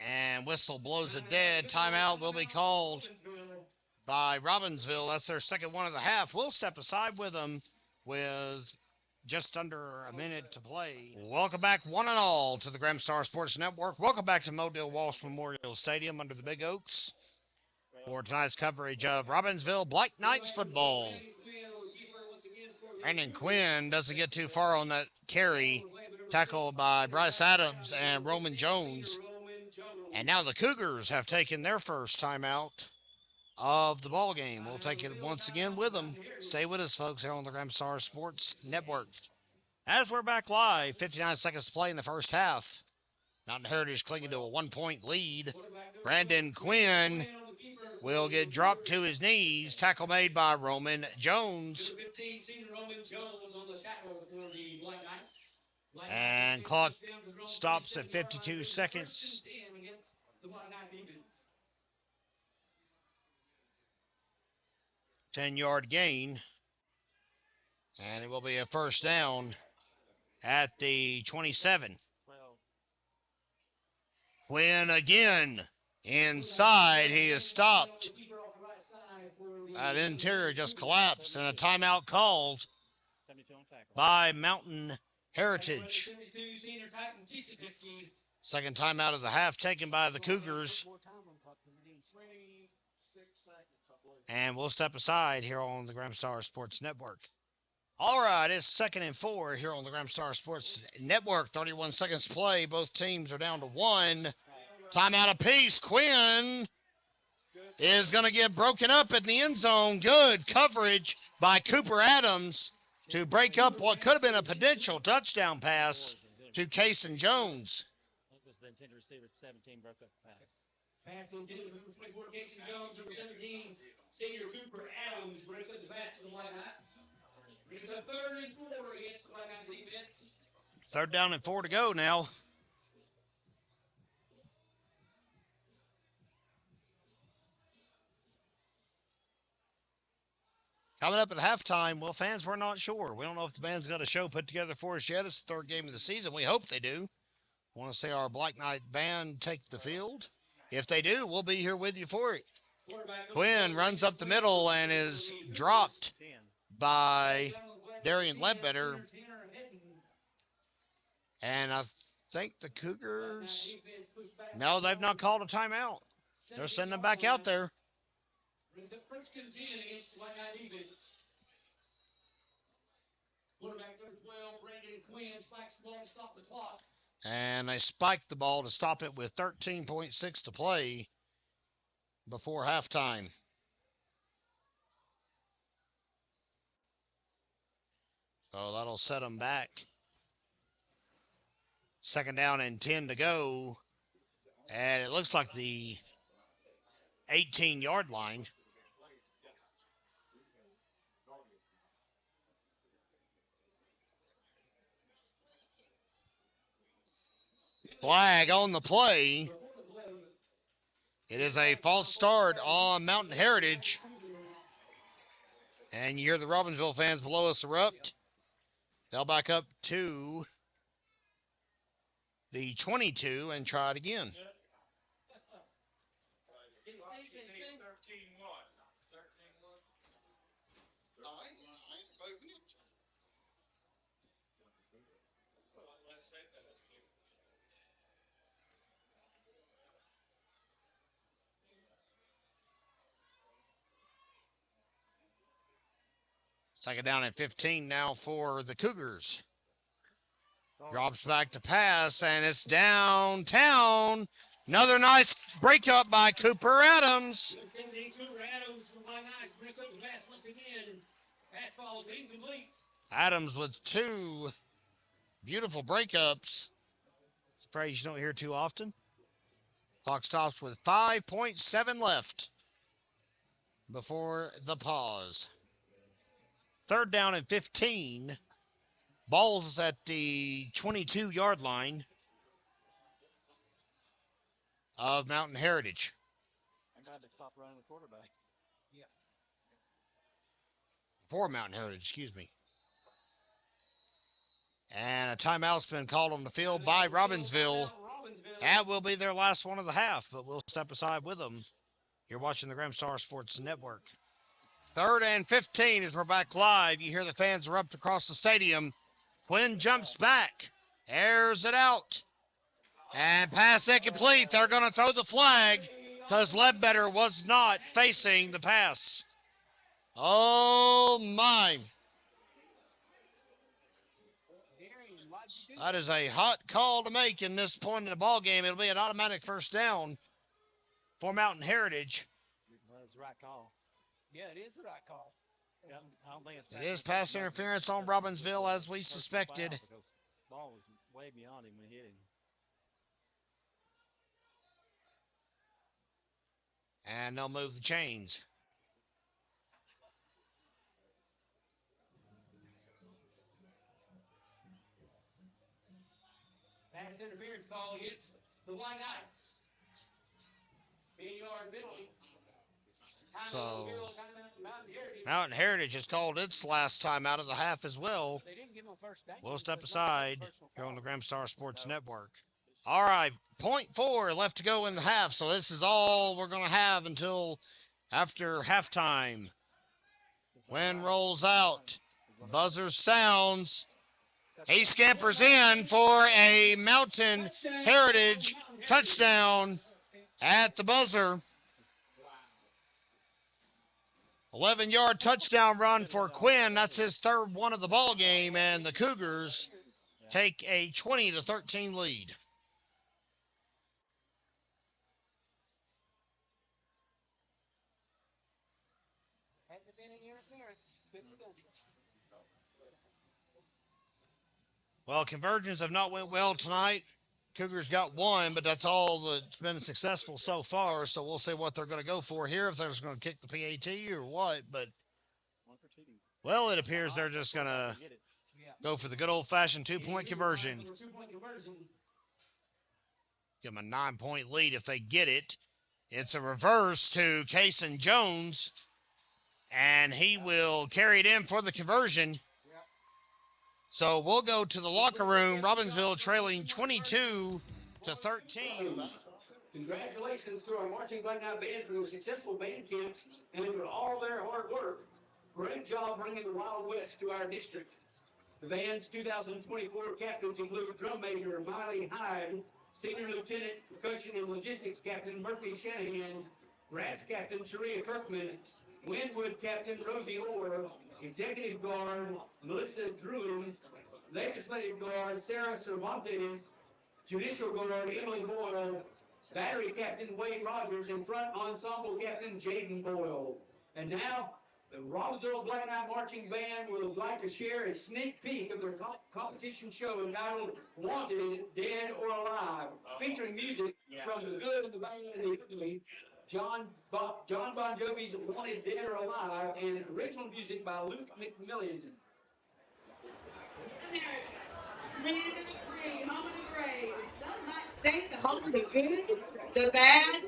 And whistle blows it dead. Timeout will be called by Robbinsville. That's their second one of the half. We'll step aside with them with just under a minute to play. Welcome back, one and all, to the Graham Star Sports Network. Welcome back to Modell Walsh Memorial Stadium under the Big Oaks for tonight's coverage of Robbinsville Black Knights football. Brandon Quinn doesn't get too far on that carry. Tackled by Bryce Adams and Roman Jones. And now the Cougars have taken their first timeout of the ball game. We'll take it once again with them. Stay with us, folks, here on the Graham Star Sports Network. As we're back live, 59 seconds to play in the first half. Mountain Heritage clinging to a 1-point lead. Brandon Quinn will get dropped to his knees. Tackle made by Roman Jones. And clock stops at 52 seconds. 10-yard gain. And it will be a first down at the 27. Quinn again inside. He is stopped. That interior just collapsed, and a timeout called by Mountain Heritage. Second timeout of the half taken by the Cougars. And we'll step aside here on the Graham Star Sports Network. All right, it's 2nd and 4 here on the Graham Star Sports Network. 31 seconds to play. Both teams are down to 1. Timeout apiece. Quinn is going to get broken up in the end zone. Good coverage by Cooper Adams to break up what could have been a potential touchdown pass to Payson Jones.
Was the intended receiver 17 broke up the pass.
Pass intended for 24, Payson Jones, number 17, senior Cooper Adams breaks up the pass to the line out. Brings up 3rd and 4 against the line out defense.
3rd down and 4 to go now. Coming up at halftime, well, fans, we're not sure. We don't know if the band's got a show put together for us yet. It's the 3rd game of the season. We hope they do. Want to see our Black Knight band take the field? If they do, we'll be here with you for it. Quinn runs up the middle and is dropped by Darian Ledbetter. And I think the Cougars, no, they've not called a timeout. They're sending them back out there.
Brings up 1st and 10 against the Black Knight defense. Quarterback number 12, Brandon Quinn, spikes the ball to stop the clock.
And they spiked the ball to stop it with 13.6 to play before halftime. So that'll set them back Second down and 10 to go. And it looks like the 18-yard line. Flag on the play. It is a false start on Mountain Heritage. And you hear the Robbinsville fans below us erupt. They'll back up to the 22 and try it again.
13 what? 13 what? I ain't moving it. Let's say that.
Second down and 15 now for the Cougars. Drops back to pass, and it's downtown. Another nice breakup by Cooper Adams.
Cooper Adams from my eyes breaks up the pass once again. Pass falls incomplete.
Adams with two beautiful breakups. Phrase you don't hear too often. Clock stops with 5.7 left before the pause. Third down and 15. Ball's at the 22-yard line of Mountain Heritage.
I'm glad they stopped running the quarterback.
For Mountain Heritage, excuse me. And a timeout's been called on the field by Robbinsville. That will be their last one of the half, but we'll step aside with them. You're watching the Gramstar Sports Network. Third and 15 as we're back live. You hear the fans erupt across the stadium. Quinn jumps back, airs it out, and pass incomplete. They're going to throw the flag because Ledbetter was not facing the pass. Oh, my. That is a hot call to make in this point in the ball game. It'll be an automatic first down for Mountain Heritage.
Well, that's the right call.
Yeah, it is the right call.
Yeah, I don't think it's
It is pass interference on Robbinsville, as we suspected.
Because the ball was way beyond him when he hit him.
And they'll move the chains.
Pass interference call hits the white ice. 8-yard penalty.
So, Mountain Heritage has called its last time out of the half as well.
They didn't give him a first down.
We'll step aside here on the Gramstar Sports Network. All right, 0.4 left to go in the half, so this is all we're going to have until after halftime. Wind rolls out. Buzzer sounds. He scampers in for a Mountain Heritage touchdown at the buzzer. 11-yard touchdown run for Quinn. That's his third one of the ball game, and the Cougars take a 20-13 lead.
Hasn't been in interference.
Well, conversions have not went well tonight. Cougars got one, but that's all that's been successful so far, so we'll see what they're going to go for here, if they're just going to kick the PAT or what. But, well, it appears they're just going to go for the good old-fashioned two-point conversion. Give them a 9-point lead if they get it. It's a reverse to Kason Jones, and he will carry it in for the conversion. So we'll go to the locker room. Robbinsville trailing 22-13.
Congratulations to our marching band band for their successful band camps and for all their hard work. Great job bringing the Wild West to our district. The band's 2024 captains include drum major Miley Hyde, senior lieutenant, percussion and logistics captain Murphy Shanahan, brass captain Sharia Kirkman, Windwood captain Rosie Orr, executive guard Melissa Druin, legislative guard Sarah Cervantes, judicial guard Emily Boyle, battery captain Wade Rogers, and front ensemble captain Jaden Boyle. And now, The Robbinsville Black Knight Marching Band would like to share a sneak peek of their competition show entitled Wanted, Dead or Alive, featuring music from the good and the bad and the ugly. John Bon Jovi's Wanted, Dead or Alive, and original music by Luke McMillan.
Home of the brave. Some might say the home of the good, the bad,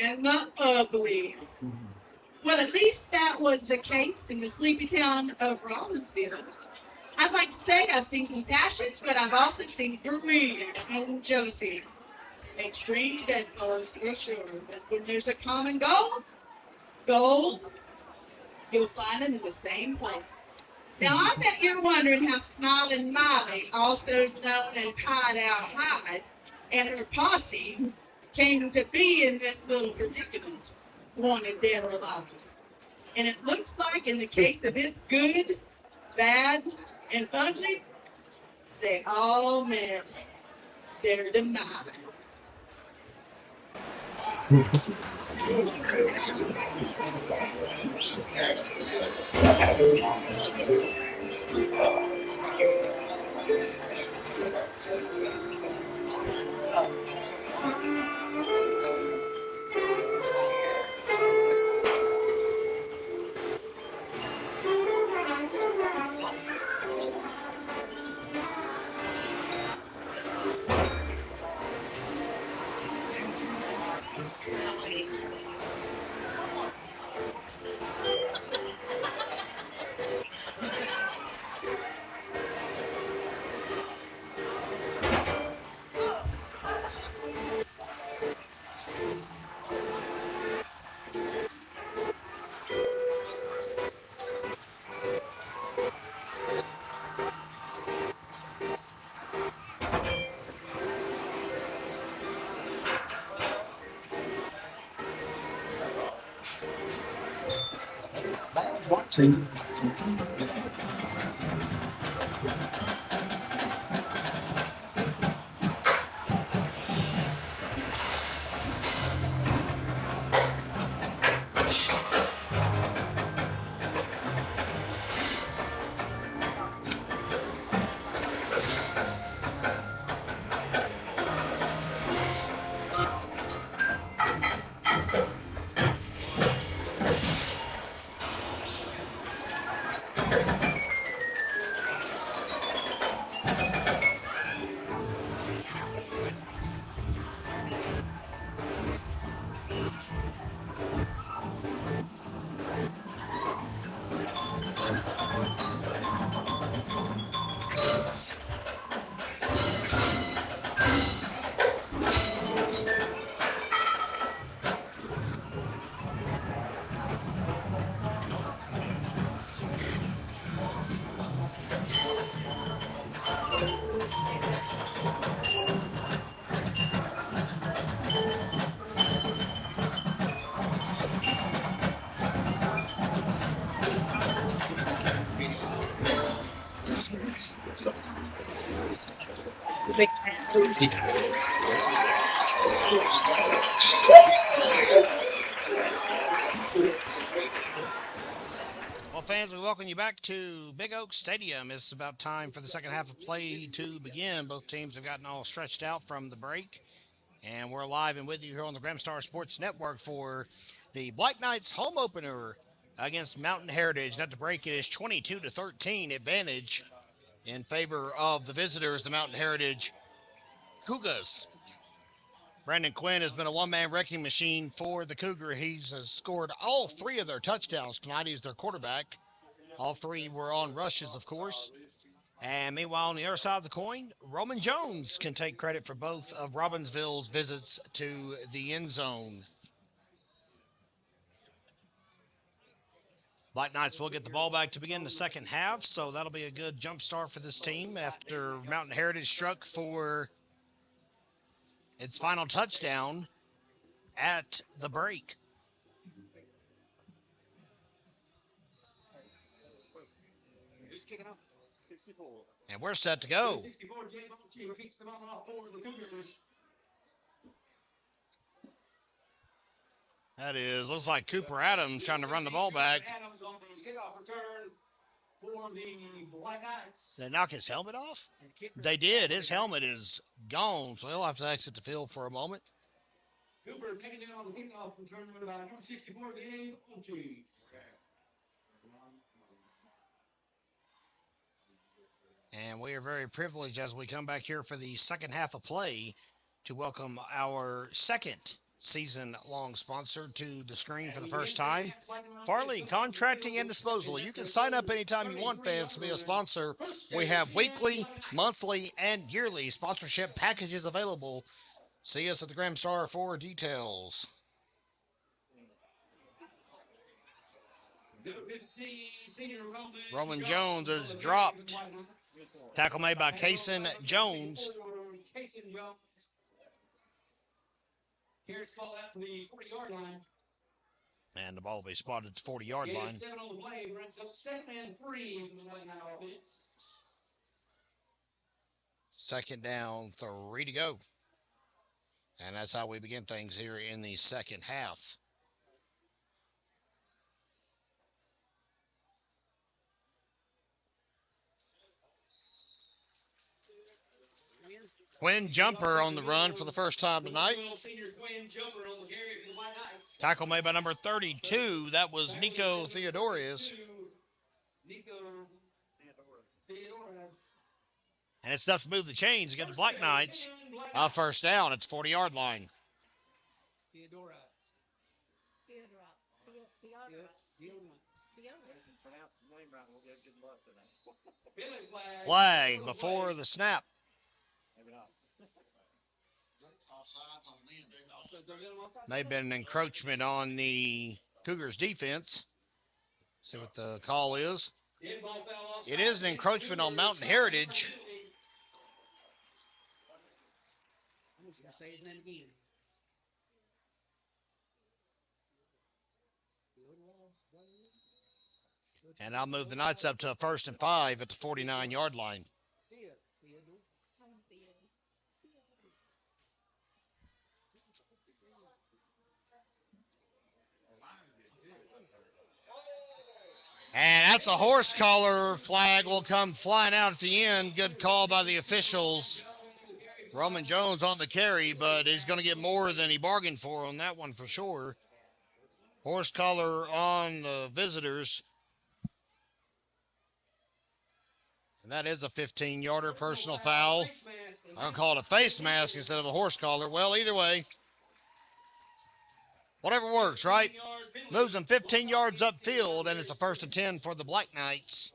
and the ugly. Well, at least that was the case in the sleepy town of Robbinsville. I'd like to say I've seen compassion, but I've also seen greed and jealousy. Extreme to bedfellows, for sure. But when there's a common goal, you'll find them in the same place. Now, I bet you're wondering how Smiling Miley, also known as Hideout Hyde, and her posse came to be in this little predicament, wanted dead or alive. And it looks like in the case of this good, bad, and ugly, they all met their demise.
Well, fans, we welcome you back to Big Oak Stadium. It's about time for the second half of play to begin. Both teams have gotten all stretched out from the break, and we're live and with you here on the Gramstar Sports Network for the Black Knights home opener against Mountain Heritage. At the break, it is 22-13 advantage in favor of the visitors, the Mountain Heritage Cougars. Brandon Quinn has been a one-man wrecking machine for the Cougar. He's scored all three of their touchdowns tonight. He's their quarterback. All three were on rushes, of course. And meanwhile, on the other side of the coin, Roman Jones can take credit for both of Robbinsville's visits to the end zone. Black Knights will get the ball back to begin the second half, so that'll be a good jump start for this team after Mountain Heritage struck for its final touchdown at the break.
Who's kicking off? 64.
And we're set to go.
64, Jay Bonchi, who kicks the ball off for the Cougars.
That is, looks like Cooper Adams trying to run the ball back.
Adams on the kickoff return for the Black Knights.
Did they knock his helmet off? They did. His helmet is gone, so he'll have to exit the field for a moment.
Cooper taking it on the kickoff return with about number 64 game on Chief.
And we are very privileged as we come back here for the second half of play to welcome our second season-long sponsor to the screen for the first time. Farley Contracting and Disposal. You can sign up anytime you want, fans, to be a sponsor. We have weekly, monthly, and yearly sponsorship packages available. See us at the Graham Star for details. Roman Jones is dropped. Tackle made by Kason Jones.
Here's fall out to the 40-yard line.
And the ball will be spotted at the 40-yard line.
7 on the play, brings up 2nd and 3 for the White Knight offense.
2nd down, 3 to go. And that's how we begin things here in the second half. Quinn Jumper on the run for the first time tonight. Tackle made by number 32. That was Nico Theodorus. And it's enough to move the chains against the Black Knights. First down at the 40-yard line. Flag before the snap. May have been an encroachment on the Cougars defense. See what the call is. It is an encroachment on Mountain Heritage.
I'm just going to say his name again.
And I'll move the Knights up to a 1st and 5 at the 49-yard line. And that's a horse collar. Flag will come flying out at the end. Good call by the officials. Roman Jones on the carry, but he's going to get more than he bargained for on that one for sure. Horse collar on the visitors. And that is a 15-yarder personal foul. I'm going to call it a face mask instead of a horse collar. Well, either way, whatever works, right? Moves them 15 yards upfield, and it's a 1st and 10 for the Black Knights.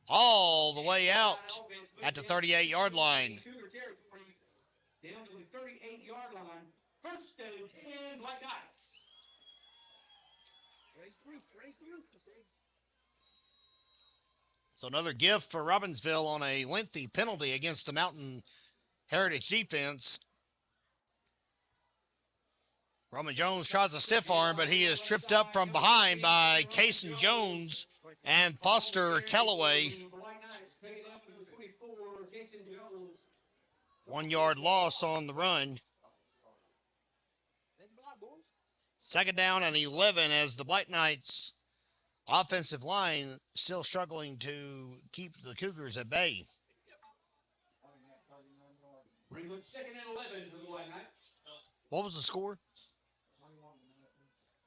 All the way out at the 38-yard line.
Down to the 38-yard line. 1st and 10, Black Knights. Race through.
So another gift for Robbinsville on a lengthy penalty against the Mountain Heritage defense. Roman Jones tries a stiff arm, but he is tripped up from behind by Kason Jones and Foster Calloway. 1 yard loss on the run. 2nd down and 11 as the Black Knights offensive line still struggling to keep the Cougars at bay.
Brings up 2nd and 11 for the Black Knights.
What was the score?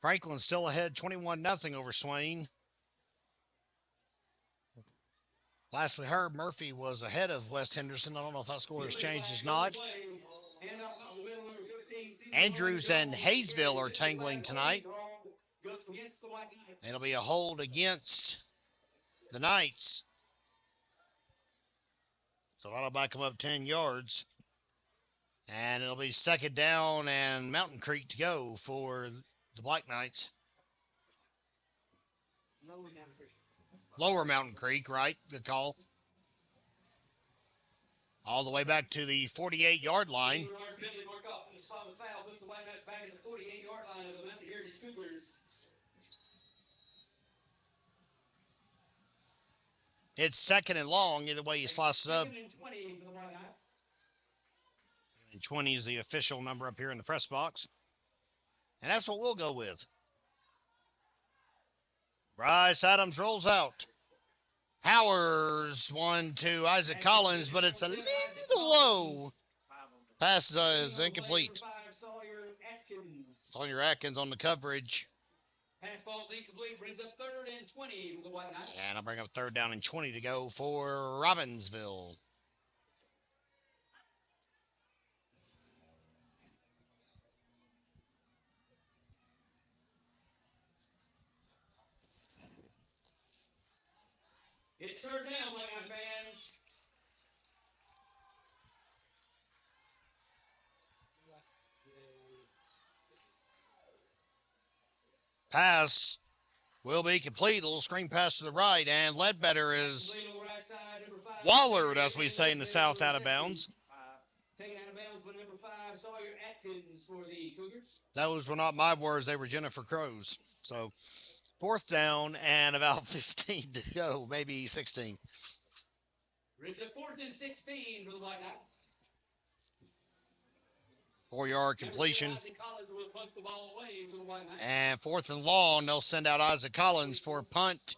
Franklin still ahead 21-0 over Swain. Last we heard, Murphy was ahead of West Henderson. I don't know if that score has changed. It's not. Andrews and Hayesville are tangling tonight. It'll be a hold against the Knights. So that'll back them up 10 yards. And it'll be 2nd down and Mountain Creek to go for the Black Knights. Lower Mountain Creek, right? Good call. All the way back to the 48-yard line. It's 2nd and long, either way you slice it up. And 20 is the official number up here in the press box. And that's what we'll go with. Bryce Adams rolls out. Powers 1-2. Isaac Collins, but it's a little low. Pass is incomplete. Sawyer Atkins on the coverage.
Pass ball's incomplete, brings up 3rd and 20 for the White Knights.
And I'll bring up 3rd down and 20 to go for Robbinsville.
It's 3rd down, White Knight fans.
Pass will be complete. A little screen pass to the right, and Ledbetter is wallered, as we say in the South, out of bounds.
Taken out of bounds by number 5, Sawyer Atkins for the Cougars.
Those were not my words. They were Jennifer Crow's. So 4th down and about 15 to go, maybe 16.
Brings up 4th and 16 for the White Knights.
4-yard completion.
Isaac Collins will punt the ball away for the White Knights.
And 4th and long, they'll send out Isaac Collins for punt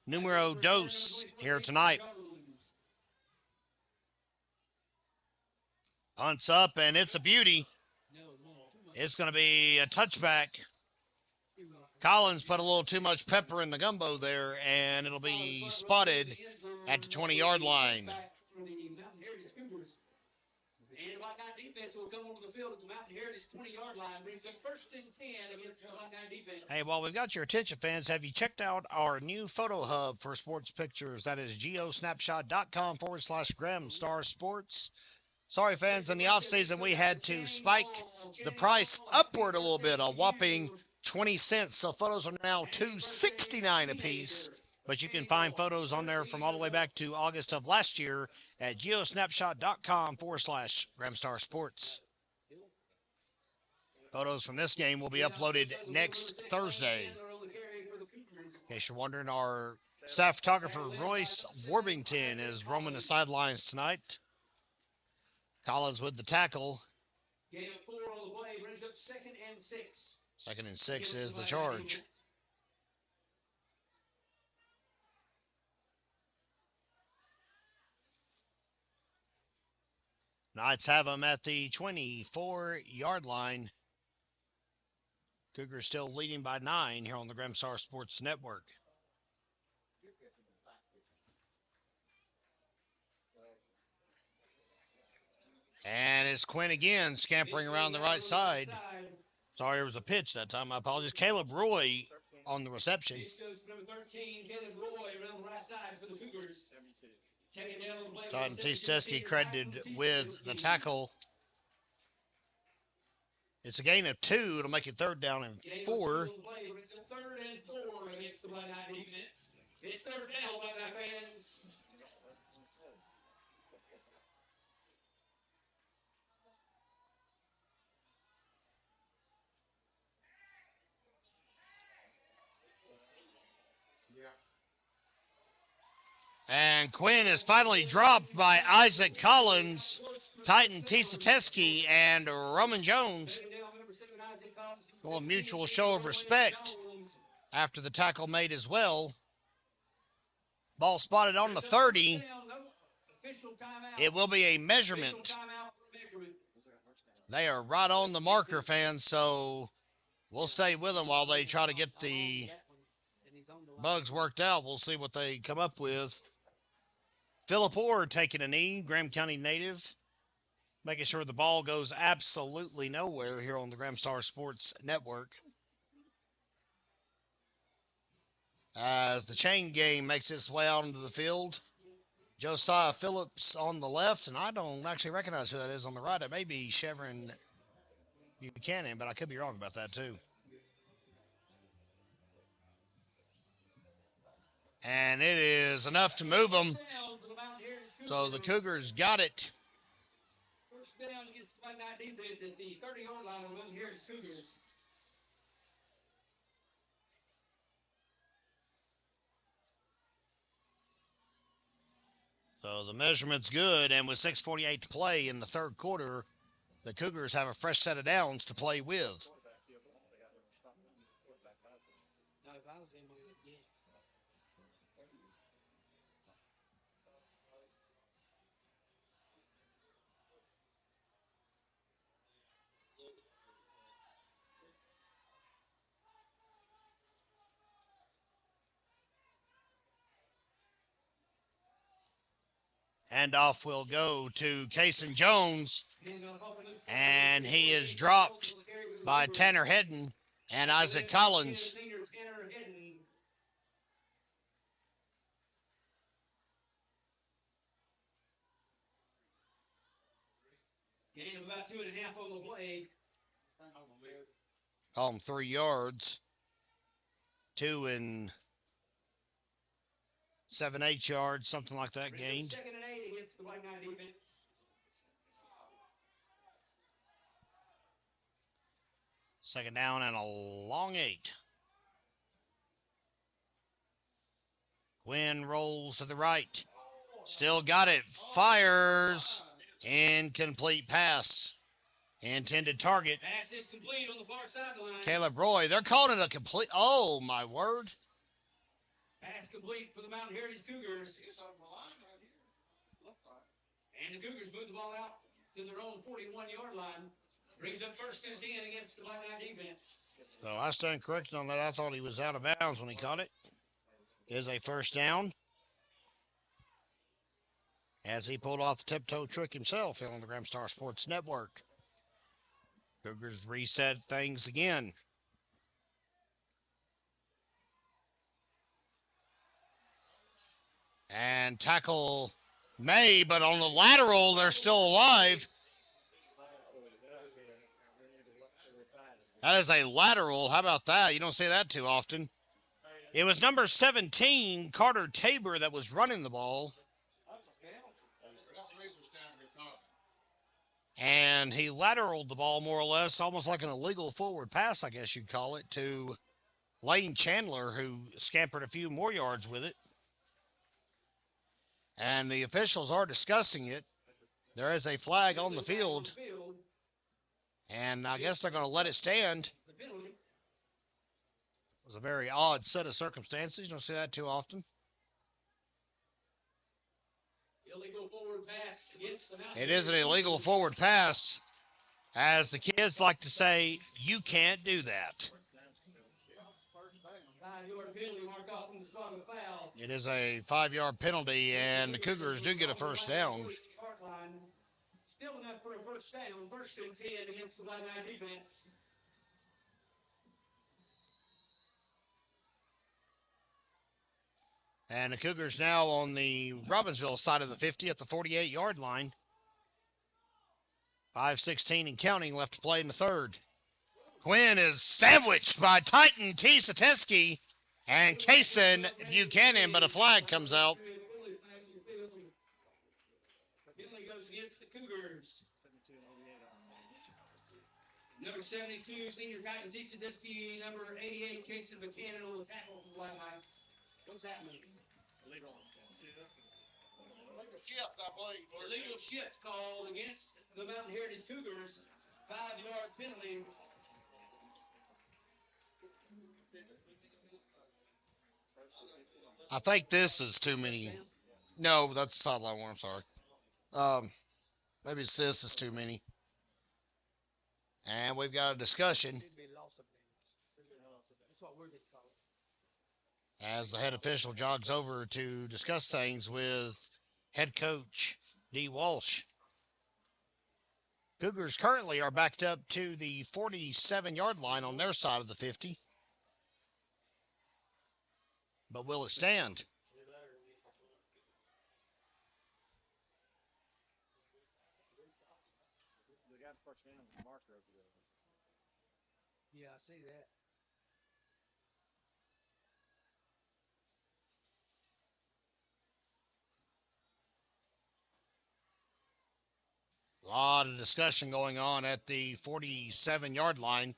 numero dos here tonight. Punts up, and it's a beauty. It's going to be a touchback. Collins put a little too much pepper in the gumbo there, and it'll be spotted at the 20-yard line.
And White Knight defense will come over the field at the Mountain Heritage 20-yard line. Brings up 1st and 10 against the White Knight defense.
Hey, while we've got your attention, fans, have you checked out our new photo hub for sports pictures? That is geosnapshot.com/Graham Star Sports. Sorry, fans, in the offseason, we had to spike the price upward a little bit, a whopping 20 cents. So photos are now $2.69 a piece. But you can find photos on there from all the way back to August of last year at geosnapshot.com/Graham Star Sports. Photos from this game will be uploaded next Thursday. In case you're wondering, our staff photographer Royce Warbington is roaming the sidelines tonight. Collins with the tackle.
Game of 4 on the way, brings up 2nd and 6.
2nd and 6 is the charge. Knights have them at the 24-yard line. Cougars still leading by 9 here on the Graham Star Sports Network. And it's Quinn again, scampering around the right side. Sorry, there was a pitch that time. I apologize. Caleb Roy on the reception.
This goes to number 13, Caleb Roy, around the right side for the Cougars. Taking down the play.
Todd T. Stesky credited with the tackle. It's a gain of 2. It'll make it 3rd down and 4.
It's a 3rd and 4 against the White Knight defense. It's 3rd down, White Knight fans.
And Quinn is finally dropped by Isaac Collins, Titan Tisateski, and Roman Jones. A little mutual show of respect after the tackle made as well. Ball spotted on the 30. It will be a measurement. They are right on the marker, fans, so we'll stay with them while they try to get the bugs worked out. We'll see what they come up with. Phillip Orr taking a knee, Graham County native, making sure the ball goes absolutely nowhere here on the Graham Star Sports Network. As the chain game makes its way out into the field, Josiah Phillips on the left, and I don't actually recognize who that is on the right. It may be Chevron Buchanan, but I could be wrong about that too. And it is enough to move them. So the Cougars got it.
First down against the White Knight defense at the 30-yard line of the Mountain Heritage Cougars.
So the measurement's good, and with 6:48 to play in the third quarter, the Cougars have a fresh set of downs to play with. Handoff will go to Kason Jones, and he is dropped by Tanner Hedden and Isaac Collins.
Gain of about 2.5 on the play.
Call him 3 yards. 2 and 7/8 yards, something like that gained.
Second and 8 against the White Knight defense.
Second down and a long 8. Quinn rolls to the right. Still got it. Fires. Incomplete pass. Intended target.
Pass is complete on the far sideline.
Caleb Roy. They're calling it a complete. Oh, my word.
Pass complete for the Mountain Heritage Cougars.
It's on the line right here. Look like.
And the Cougars move the ball out to their own 41-yard line. Brings up 1st and 10 against the White Knight defense.
So I stand corrected on that. I thought he was out of bounds when he caught it. Is a first down. As he pulled off the tiptoe trick himself here on the Graham Star Sports Network. Cougars reset things again. And tackle May, but on the lateral, they're still alive. That is a lateral. How about that? You don't see that too often. It was number 17, Carter Tabor, that was running the ball. And he lateraled the ball more or less, almost like an illegal forward pass, I guess you'd call it, to Lane Chandler, who scampered a few more yards with it. And the officials are discussing it. There is a flag on the field, and I guess they're going to let it stand. It was a very odd set of circumstances. You don't see that too often.
Illegal forward pass against the Mountain
It is an illegal forward pass. As the kids like to say, you can't do that.
5-yard penalty marked off on the spot of the foul.
It is a 5-yard penalty, and the Cougars do get a first down.
Still enough for a first down. 1st and 10 against the White Knight defense.
And the Cougars now on the Robbinsville side of the 50 at the 48-yard line. 5:16 and counting left to play in the third. Quinn is sandwiched by Titan T. Sateski and Kason Buchanan, but a flag comes out.
Penalty goes against the Cougars. Number 72, senior Titan T. Sateski. Number 88, Kason Buchanan on the tackle for the White Knights. What's that mean?
Legal shift, I believe.
Illegal shift called against the Mountain Heritage Cougars. 5-yard penalty.
I think this is too many. No, that's the sideline one. I'm sorry. Maybe it's this is too many. And we've got a discussion as the head official jogs over to discuss things with head coach D. Walsh. Cougars currently are backed up to the 47-yard line on their side of the 50. But will it stand?
Yeah, I see that.
A lot of discussion going on at the 47-yard line.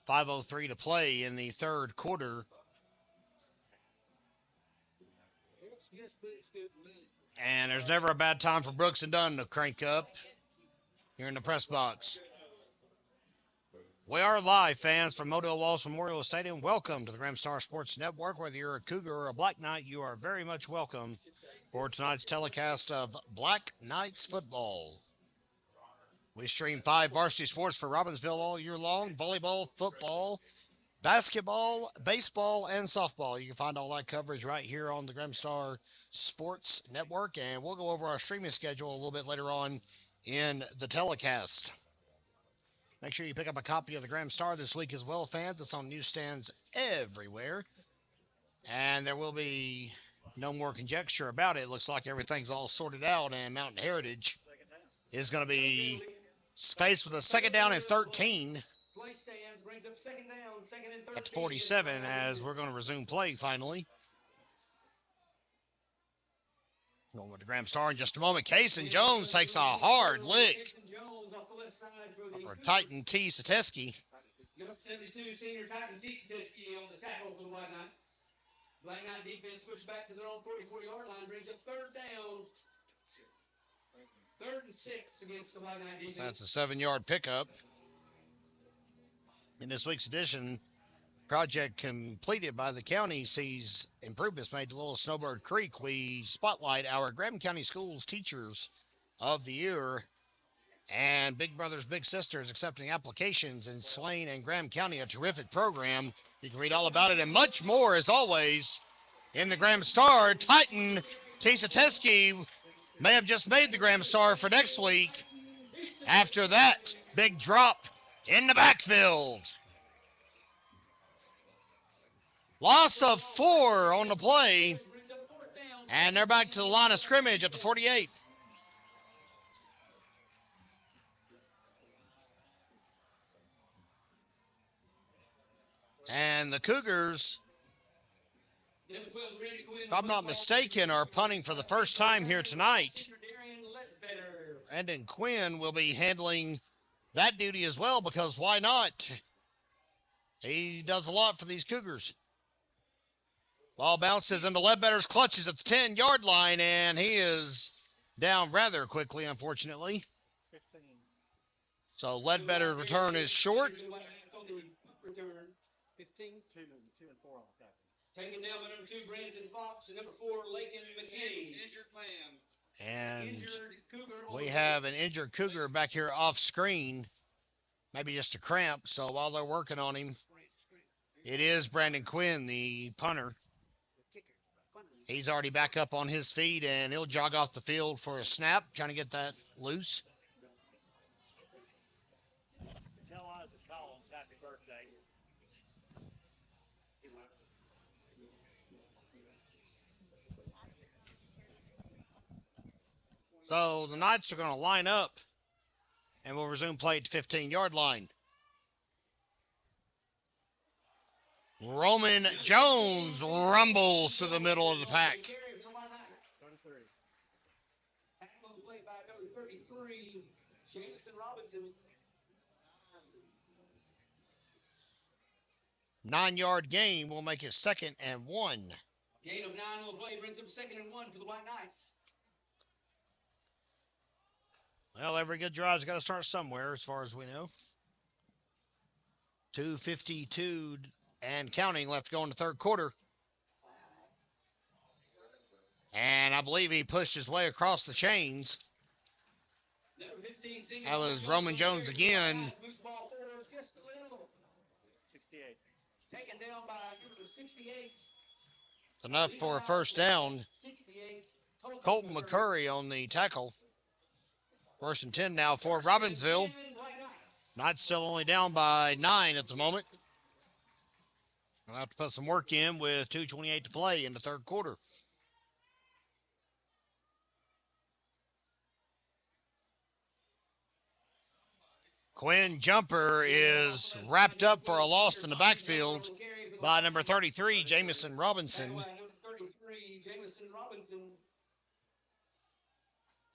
5:03 to play in the third quarter. And there's never a bad time for Brooks and Dunn to crank up here in the press box. We are live, fans, from Modell Walsh Memorial Stadium. Welcome to the Graham Star Sports Network. Whether you're a Cougar or a Black Knight, you are very much welcome for tonight's telecast of Black Knights football. We stream 5 varsity sports for Robbinsville all year long: volleyball, football, basketball, baseball, and softball. You can find all that coverage right here on the Graham Star Sports Network, and we'll go over our streaming schedule a little bit later on in the telecast. Make sure you pick up a copy of the Graham Star this week as well, fans. It's on newsstands everywhere, and there will be no more conjecture about it. It looks like everything's all sorted out, and Mountain Heritage is going to be faced with a second down and 13
Play stands, brings up second down, second and 13.
at 47 as we're going to resume play finally. Going with the Graham Star in just a moment. Cason Jones takes a hard lick
Jason Jones off the left side for the
for Titan T. Sateski.
Number 72, senior Titan T. Sadisky on the tackle for the White Knights. Black Knight defense switched back to their own 44-yard line, brings up third down. 3rd and 6 against the Black Knight defense.
That's a 7-yard pickup. In this week's edition, project completed by the county sees improvements made to Little Snowbird Creek. We spotlight our Graham County Schools Teachers of the Year and Big Brothers Big Sisters accepting applications in Slane and Graham County, a terrific program. You can read all about it and much more, as always, in the Graham Star. Titan T. Sateski may have just made the Graham Star for next week after that big drop in the backfield. Loss of 4 on the play, and they're back to the line of scrimmage at the 48. And the Cougars, if I'm not mistaken, are punting for the first time here tonight. Brandon Quinn will be handling that duty as well, because why not? He does a lot for these Cougars. Ball bounces into Ledbetter's clutches at the 10-yard line, and he is down rather quickly, unfortunately.
15.
So Ledbetter's return is short.
15,
2 and 4 on the tackle.
taking down by number 2, Branson Fox, and number 4, Lakin McKinney.
Injured man.
And
Injured Cougar.
we have an injured Cougar back here off screen. Maybe just a cramp. So while they're working on him, it is Brandon Quinn, the punter. He's already back up on his feet, and he'll jog off the field for a snap, trying to get that loose.
Tell Isaac Collins happy birthday.
So the Knights are going to line up, and we'll resume play at the 15-yard line. Roman Jones rumbles to the middle of the pack.
33.
Tackle play by number 33, Jameson Robinson.
9-yard gain will make it 2nd and 1.
Gain of 9 on the play brings up 2nd and 1 for the White Knights.
Well, every good drive's got to start somewhere, as far as we know. 2:52 and counting left to go in the third quarter. And I believe he pushed his way across the chains.
Number 15, senior
That was Roman Jones again.
Moves ball forward just a little.
68.
Taken down by number 68.
Enough for a first down.
68.
Colton McCurry on the tackle. 1st and 10 now for Robbinsville. Knights still only down by 9 at the moment. I'll have to put some work in with 2:28 to play in the third quarter. Quinn jumper is wrapped up for a loss in the backfield by number 33, Jameson Robinson.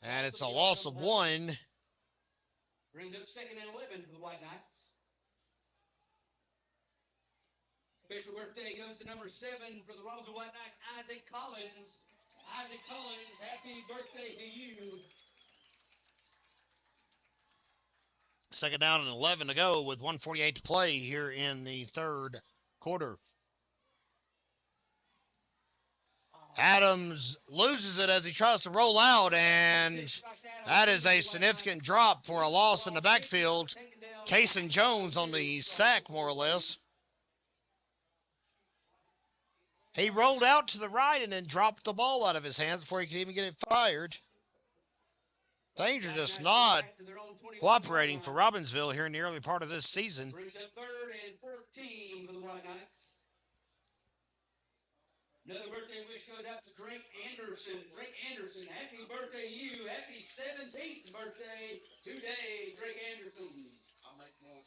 And it's a loss of 1.
Brings up 2nd and 11 for the White Knights. Special birthday goes to number 7 for the Robbinsville White Knights, Isaac Collins. Isaac Collins, happy birthday to you.
2nd down and 11 to go with 1:48 to play here in the third quarter. Adams loses it as he tries to roll out, and that is a significant drop for a loss in the backfield. Cason Jones on the sack, more or less. He rolled out to the right and then dropped the ball out of his hands before he could even get it fired. Things are just not cooperating for Robbinsville here in the early part of this season.
Brings up 3rd and 14 for the White Knights. Another birthday wish goes out to Drake Anderson. Drake Anderson, happy birthday to you. Happy 17th birthday today, Drake Anderson.
I'll make more.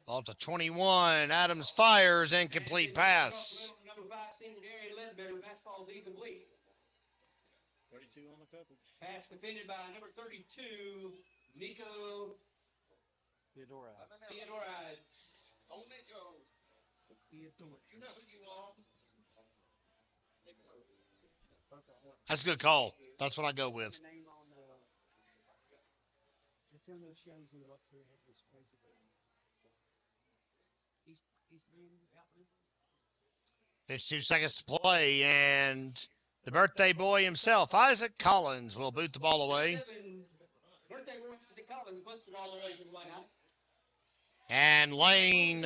Off to 21. Adams fires. Incomplete pass.
Number 5, senior Darian Ledbetter. Pass falls incomplete.
32 on the coverage.
Pass defended by number 32, Nico Theodorides.
Oh, Nico. You know who you are.
That's a good call. That's what I go with.
It's one of those shows where up there have this crazy thing. He's out this.
52 seconds to play, and the birthday boy himself, Isaac Collins, will boot the ball away.
Birthday boy Isaac Collins puts the ball away from the White Knights.
And Lane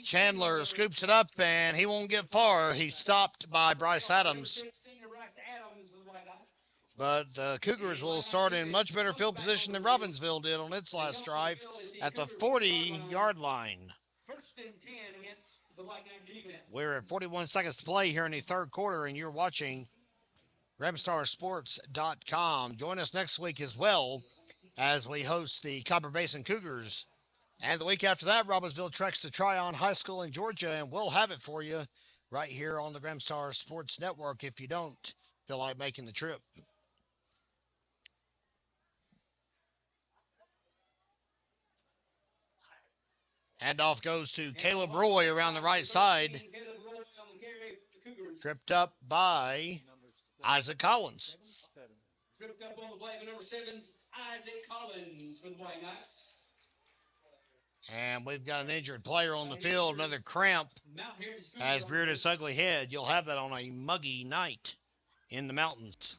Chandler scoops it up, and he won't get far. He's stopped by Bryce Adams.
Senior Bryce Adams for the White Knights.
But the Cougars will start in much better field position than Robbinsville did on its last drive at the 40-yard line.
1st and 10 against the White Knight defense.
We're at 41 seconds to play here in the third quarter, and you're watching GramStarSports.com. Join us next week as well as we host the Copper Basin Cougars. And the week after that, Robbinsville treks to Tryon High School in Georgia, and we'll have it for you right here on the GramStar Sports Network if you don't feel like making the trip. Handoff goes to Caleb Roy around the right side. Tripped up by Isaac Collins.
Tripped up on the play with number 7's Isaac Collins for the White Knights.
And we've got an injured player on the field. Another cramp has reared its ugly head. You'll have that on a muggy night in the mountains.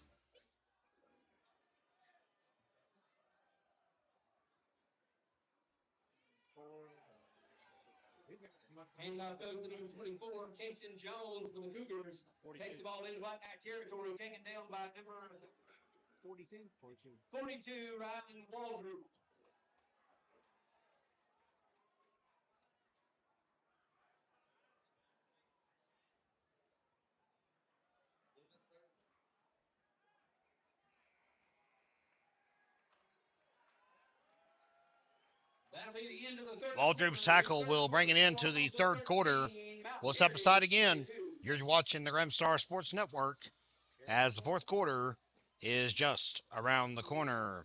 And now goes to number 24, Kason Jones for the Cougars. Takes the ball into White Knight territory, taken down by number 42, Ryan Waldron.
Waldrop's tackle will bring it into the third quarter. We'll step aside again. You're watching the GramStar Sports Network as the fourth quarter is just around the corner.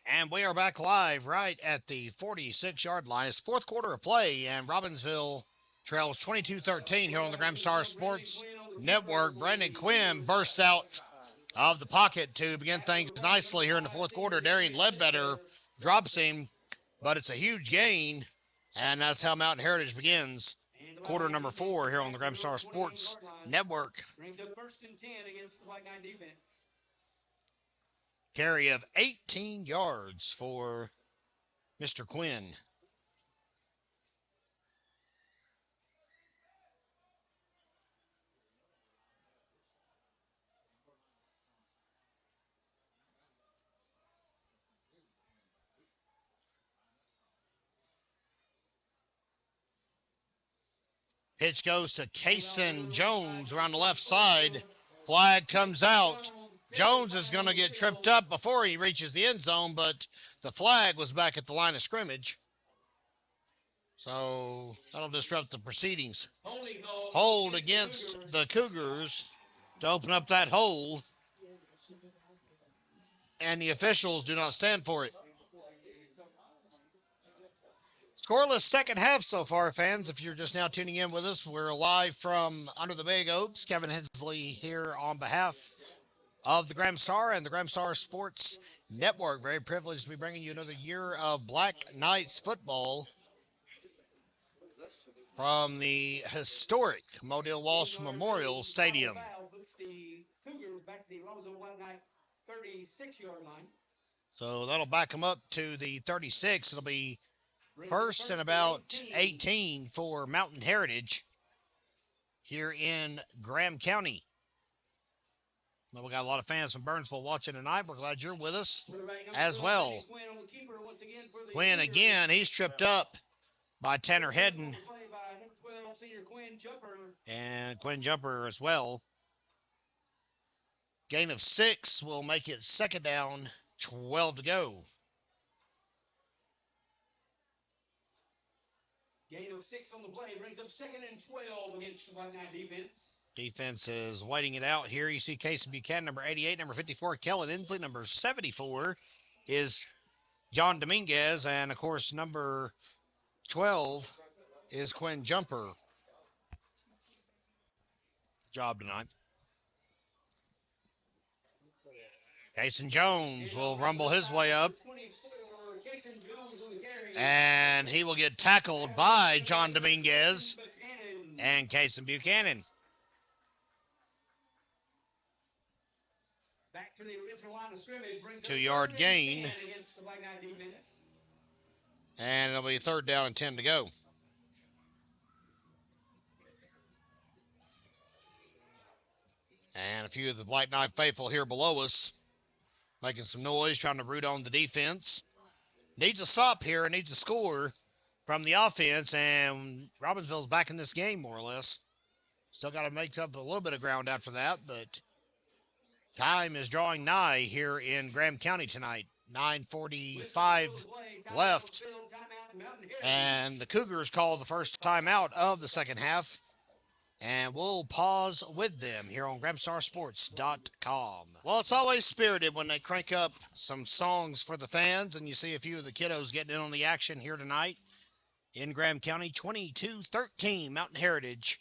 And we are back live right at the 46-yard line. It's fourth quarter of play, and Robbinsville trails 22-13 here on the GramStar Sports Network. Brandon Quinn bursts out of the pocket to begin things nicely here in the fourth quarter. Darian Ledbetter drops him, but it's a huge gain, and that's how Mountain Heritage begins. Quarter number 4 here on the GramStar Sports Network.
Brings up 1st and 10 against the White Knight defense.
Carry of 18 yards for Mr. Quinn. Pitch goes to Kason Jones around the left side. Flag comes out. Jones is going to get tripped up before he reaches the end zone, but the flag was back at the line of scrimmage. So that'll disrupt the proceedings. Hold against the Cougars to open up that hole, and the officials do not stand for it. Scoreless second half so far, fans. If you're just now tuning in with us, we're live from under the Big Oaks. Kevin Hensley here on behalf of the GramStar and the GramStar Sports Network. Very privileged to be bringing you another year of Black Knights football from the historic Modell Walsh Memorial Stadium.
Puts the Cougars back to the Robbinsville White Knight 36-yard line.
So that'll back them up to the 36. It'll be first and about 18 for Mountain Heritage here in Graham County. Well, we got a lot of fans from Burnsville watching tonight. We're glad you're with us as well. Quinn again, he's tripped up by Tanner Hedden. And Quinn Jumper as well. Gain of 6 will make it second down, 12 to go.
Gain of 6 on the play brings up second and 12 against the White Knight defense.
Defense is waiting it out here. You see Casey Buchanan, number 88, number 54, Kellen Inslee, number 74 is John Dominguez, and of course number 12 is Quinn Jumper. Job tonight. Cason Jones will rumble his way up. And he will get tackled by John Dominguez and Cason Buchanan.
Back to the original line of scrimmage.
2-yard gain. And it'll be third down and 10 to go. And a few of the White Knight faithful here below us making some noise, trying to root on the defense. Needs a stop here, needs a score from the offense, and Robbinsville's back in this game, more or less. Still got to make up a little bit of ground after that, but time is drawing nigh here in Graham County tonight. 9:45 left, and the Cougars called the first timeout of the second half, and we'll pause with them here on GrahamStarSports.com. Well, it's always spirited when they crank up some songs for the fans, and you see a few of the kiddos getting in on the action here tonight in Graham County. 22-13, Mountain Heritage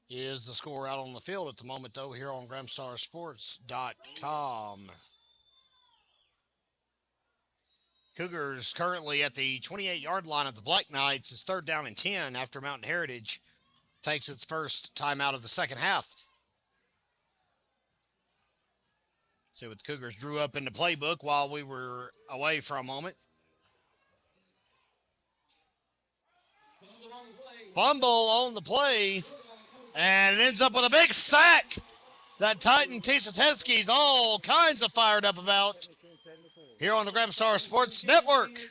is the score out on the field at the moment, though, here on GrahamStarSports.com. Cougars currently at the 28-yard line of the Black Knights. It's third down and 10 after Mountain Heritage takes its first time out of the second half. See what the Cougars drew up in the playbook while we were away for a moment. Fumble on the play, and it ends up with a big sack that Titan Tisa all kinds of fired up about here on the Graham Star Sports Network.
John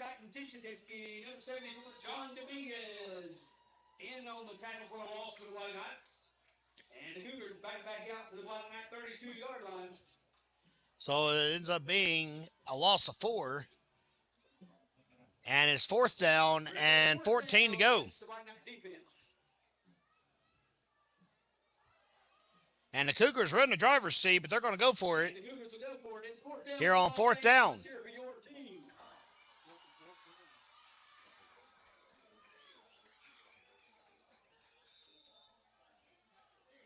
Dominguez in on the tackle for a loss of the White Knights. And the Cougars back out to the White Knight 32-yard line.
So it ends up being a loss of 4. And it's fourth down and 14 to go. And the Cougars are in the driver's seat, but they're going to go for it here on fourth down.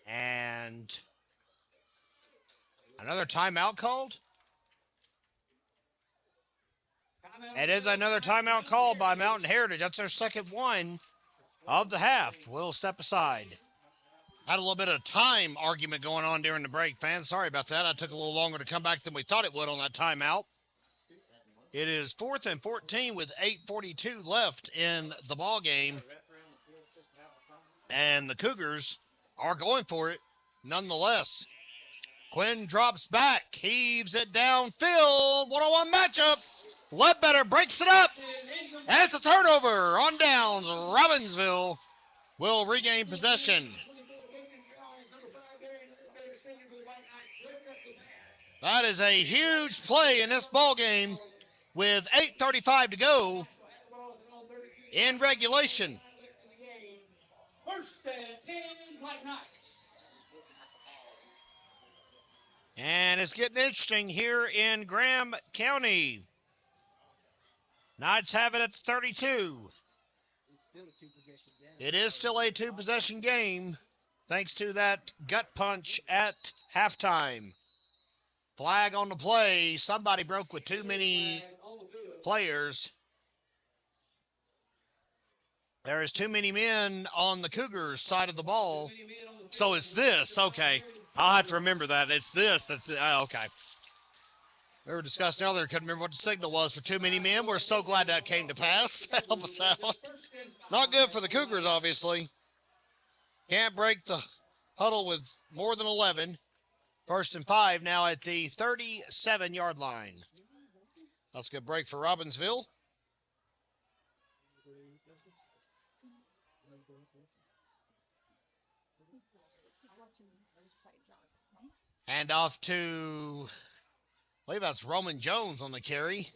And another timeout called. It is another timeout called by Mountain Heritage. That's their second one of the half. We'll step aside. Had a little bit of time argument going on during the break, fans. Sorry about that. I took a little longer to come back than we thought it would on that timeout. It is 4th and 14 with 8:42 left in the ball game. And the Cougars are going for it nonetheless. Quinn drops back, heaves it downfield. 1-on-1 matchup. Ledbetter breaks it up. And it's a turnover on downs. Robbinsville will regain possession. That is a huge play in this ball game with 8:35 to go in regulation.
First and 10, Black Knights.
And it's getting interesting here in Graham County. Knights have it at 32. It is still a two-possession game, thanks to that gut punch at halftime. Flag on the play. Somebody broke with too many players. There is too many men on the Cougars side of the ball. So it's this. Okay. I'll have to remember that. It's this. Okay. We were discussing earlier, couldn't remember what the signal was for too many men. We're so glad that came to pass. Help us out. Not good for the Cougars, obviously. Can't break the huddle with more than 11. 1st and 5 now at the 37-yard line. That's a good break for Robbinsville. And off to, I believe that's Roman Jones on the carry.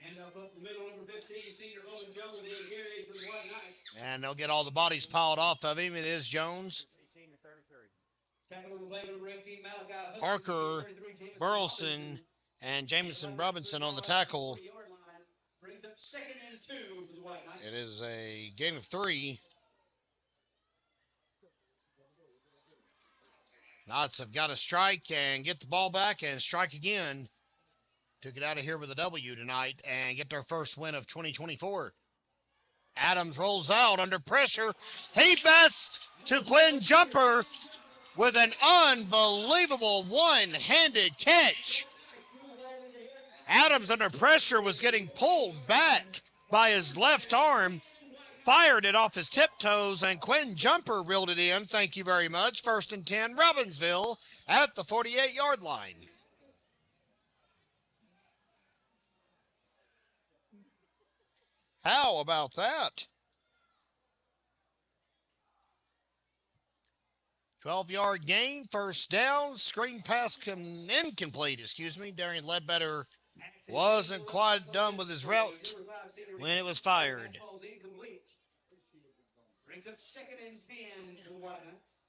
And up the middle, number 15, senior Roman Jones being carried for the White Knights.
And they'll get all the bodies piled off of him. It is Jones. Parker, Burleson, and Jameson Robinson on the tackle.
Brings up 2nd and 2 for the White Knights.
It is a gain of 3. Knights have got to strike and get the ball back and strike again to get out of here with a W tonight and get their first win of 2024. Adams rolls out under pressure. He fast to Quinn Jumper with an unbelievable one-handed catch. Adams under pressure was getting pulled back by his left arm, fired it off his tiptoes, and Quinn Jumper reeled it in. Thank you very much. 1st and 10, Robbinsville at the 48-yard line. How about that? 12-yard gain, 1st down, screen pass incomplete, Darian Ledbetter wasn't quite done with his route when it was fired.
Brings up 2nd and 10 for the White Knights.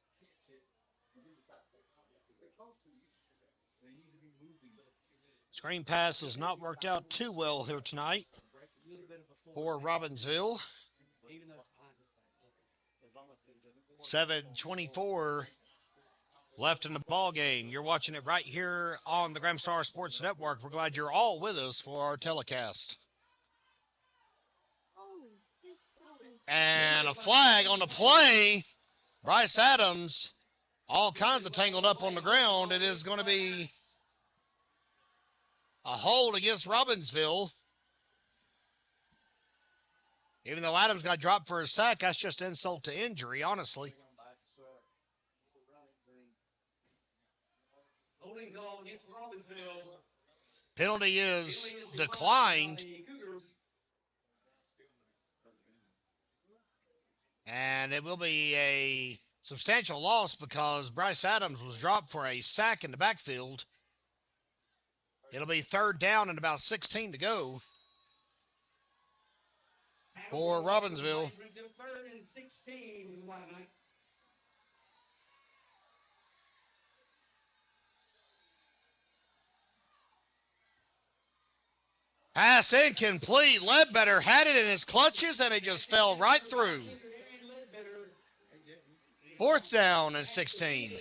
Screen pass has not worked out too well here tonight for Robbinsville. 7:24 left in the ball game. You're watching it right here on the Graham Star Sports Network. We're glad you're all with us for our telecast. And a flag on the play. Bryce Adams, all kinds of tangled up on the ground. It is going to be a hold against Robbinsville. Even though Adams got dropped for a sack, that's just insult to injury, honestly.
Holding call against Robbinsville.
Penalty is declined. And it will be a substantial loss because Bryce Adams was dropped for a sack in the backfield. It'll be 3rd down and about 16 to go for Robbinsville.
3rd and 16 for the White Knights.
Pass incomplete. Ledbetter had it in his clutches and it just fell right through. 4th down and 16.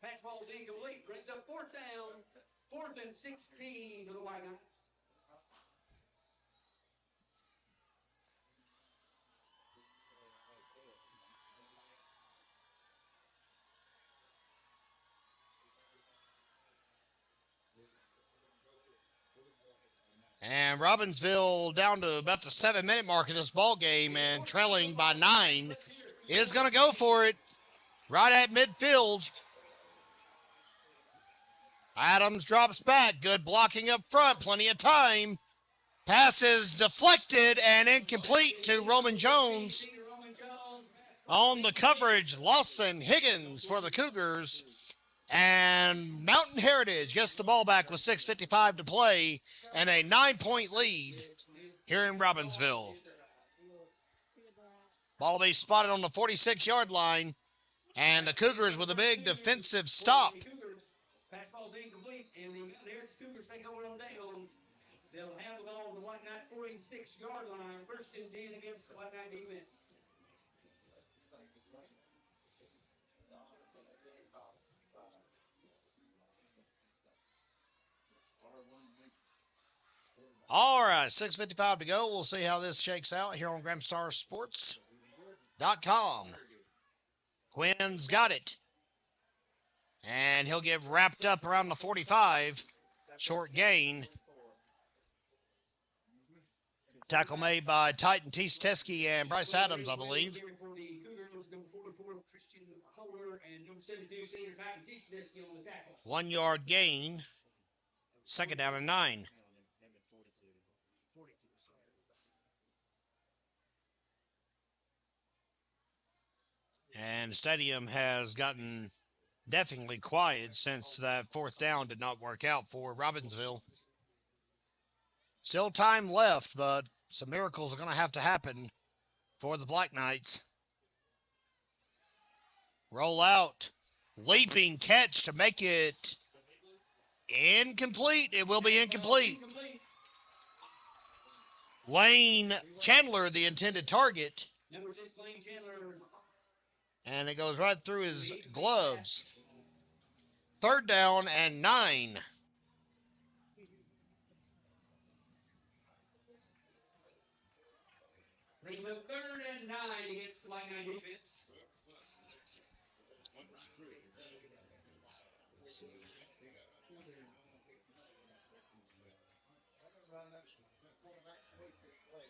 Pass ball's incomplete. Brings up 4th down. 4th and 16 for the White Knights.
And Robbinsville down to about the 7-minute mark of this ball game and trailing by 9 is going to go for it right at midfield. Adams drops back. Good blocking up front. Plenty of time. Pass is deflected and incomplete to Roman Jones. On the coverage, Lawson Higgins for the Cougars. And Mountain Heritage gets the ball back with 6:55 to play and a 9-point lead here in Robbinsville. Ball will be spotted on the 46-yard line. And the Cougars with a big defensive stop.
Pass ball's incomplete, and the Mountain Heritage Cougars take over on downs. They'll have the ball on the White Knight 46-yard line. 1st and 10 against the White Knight defense.
All right, 6:55 to go. We'll see how this shakes out here on GrahamStarSports.com. Quinn's got it. And he'll get wrapped up around the 45. Short gain. Tackle made by Titan Teske and Bryce Adams, I believe.
For the Cougars, number 44, Christian Kohler, and number 72, senior Titan Teske on the tackle.
1 yard gain. Second down and 9. And the stadium has gotten deafeningly quiet since that fourth down did not work out for Robbinsville. Still time left, but some miracles are going to have to happen for the Black Knights. Roll out. Leaping catch to make it incomplete. It will be incomplete. Lane Chandler, the intended target.
Number 6, Lane Chandler.
And it goes right through his gloves. Third down and 9.
Brings up 3rd and 9 against the Black Knight defense.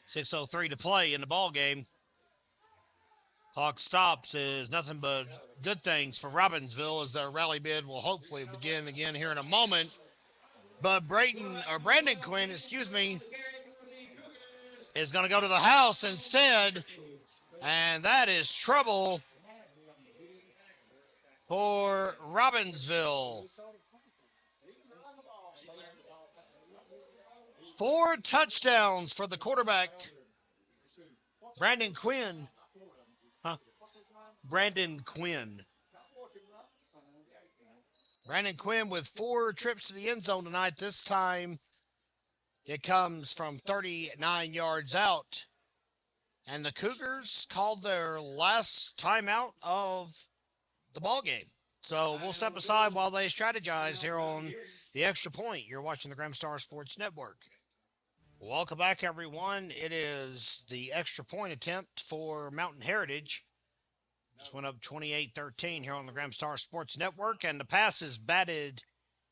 .6:03 to play in the ball game. Clock stops is nothing but good things for Robbinsville as their rally bid will hopefully begin again here in a moment. But Brandon Quinn, is going to go to the house instead. And that is trouble for Robbinsville. 4 touchdowns for the quarterback, Brandon Quinn. Brandon Quinn with 4 trips to the end zone tonight. This time it comes from 39 yards out. And the Cougars called their last timeout of the ball game. So we'll step aside while they strategize here on the Extra Point. You're watching the Graham Star Sports Network. Welcome back, everyone. It is the Extra Point attempt for Mountain Heritage. Just went up 28-13 here on the Graham Star Sports Network, and the pass is batted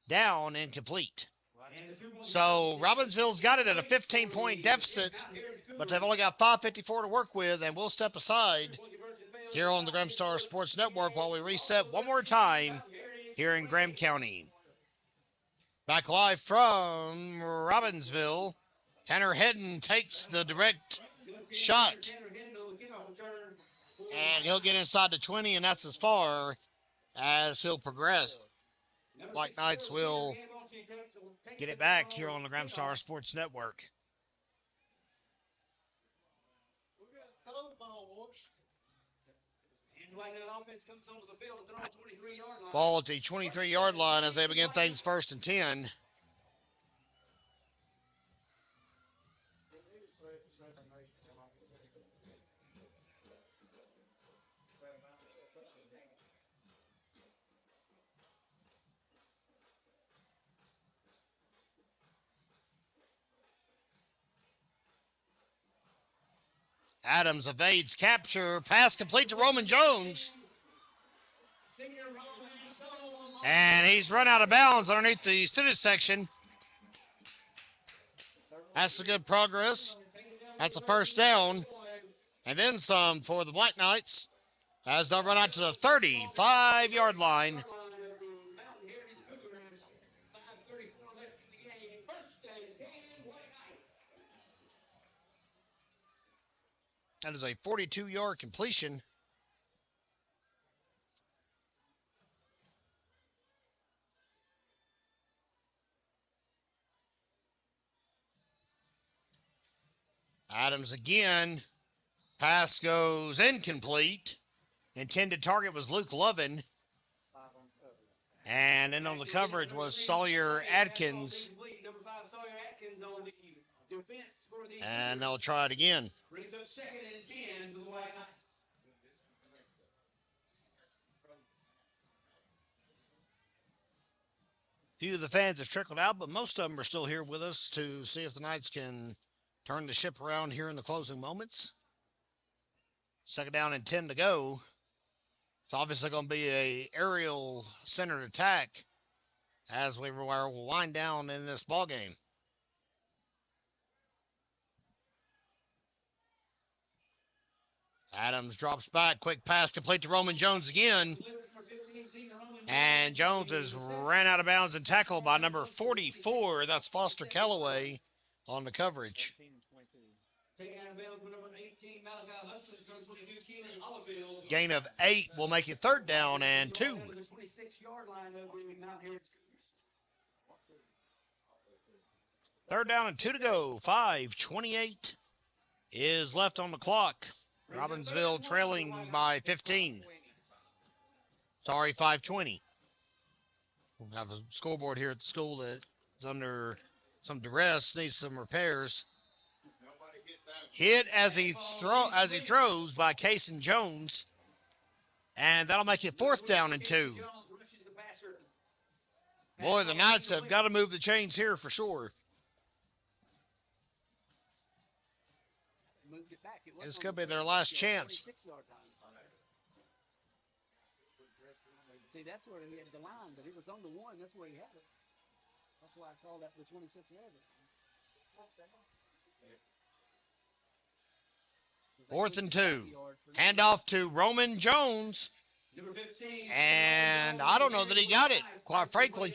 down incomplete. So Robbinsville's got it at a 15-point deficit, but they've only got 5:54 to work with, and we'll step aside here on the Graham Star Sports Network while we reset one more time here in Graham County. Back live from Robbinsville, Tanner Hedden takes the direct shot, and he'll get inside the 20, and that's as far as he'll progress. Black Knights will get it back here on the Graham Star Sports Network. Ball at the 23-yard line as they begin things 1st and 10. Adams evades capture. Pass complete to Roman Jones. And he's run out of bounds underneath the student section. That's a good progress. That's a first down. And then some for the Black Knights as they'll run out to the 35-yard line. That is a 42-yard completion. Adams again. Pass goes incomplete. Intended target was Luke Lovin. And then on the coverage was Sawyer Atkins. And they'll try it again.
Brings up 2nd and 10 to the Black Knights.
Few of the fans have trickled out, but most of them are still here with us to see if the Knights can turn the ship around here in the closing moments. 2nd down and 10 to go. It's obviously going to be a aerial centered attack as we will wind down in this ball game. Adams drops back, quick pass complete to Roman Jones again. And Jones is ran out of bounds and tackled by number 44. That's Foster Calloway on the coverage. Gain of 8 will make it 3rd down and 2. Third down and 2 to go. 5:28 is left on the clock. Robbinsville trailing by 15. Sorry, 5:20. We have a scoreboard here at the school that is under some duress, needs some repairs. Hit as he throws by Cason Jones, and that'll make it 4th down and 2. Boy, the Knights have got to move the chains here for sure. This could be their last chance.
See, that's where he had the line, but it was on the 1. That's where he had it. That's why I called that the 26 yard.
4th and 2. Handoff to Roman Jones. And I don't know that he got it, quite frankly.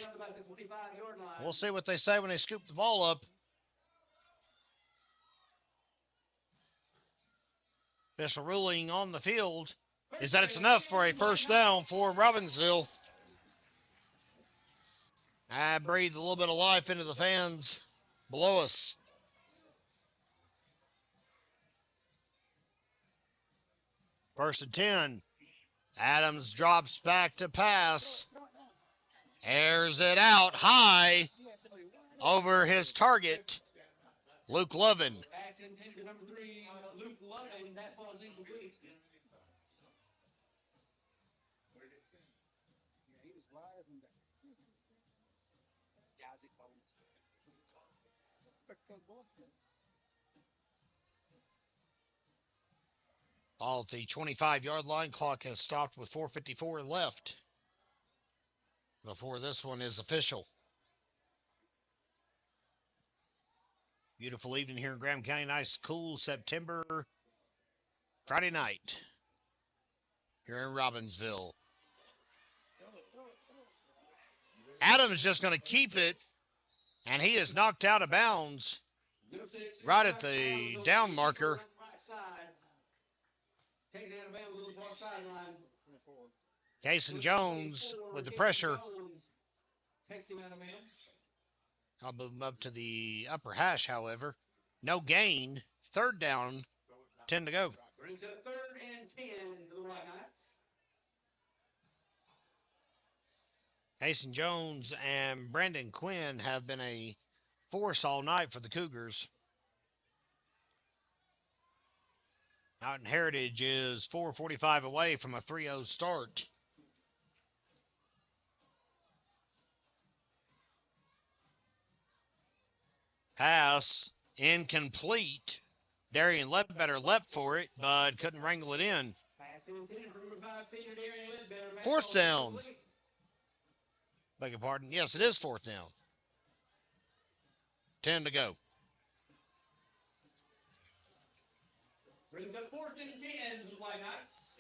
We'll see what they say when they scoop the ball up. Official ruling on the field is that it's enough for a 1st down for Robbinsville. I breathed a little bit of life into the fans below us. First and 10. Adams drops back to pass. Airs it out high over his target, Luke Lovin. Ball at the 25-yard line. Clock has stopped with 4:54 left before this one is official. Beautiful evening here in Graham County. Nice, cool September Friday night here in Robbinsville. Adams just going to keep it, and he is knocked out of bounds right at the down marker. Cason Jones with the pressure. I'll move him up to the upper hash, however. No gain. 3rd down. 10 to go.
Brings it 3rd and 10 to the White Knights.
Cason Jones and Brandon Quinn have been a force all night for the Cougars. Mountain Heritage is 4:45 away from a 3-0 start. Pass incomplete. Darian Ledbetter leapt for it, but couldn't wrangle it in. 4th down. Beg your pardon. Yes, it is 4th down. 10 to go.
Brings up 4th and 10 to the White Knights.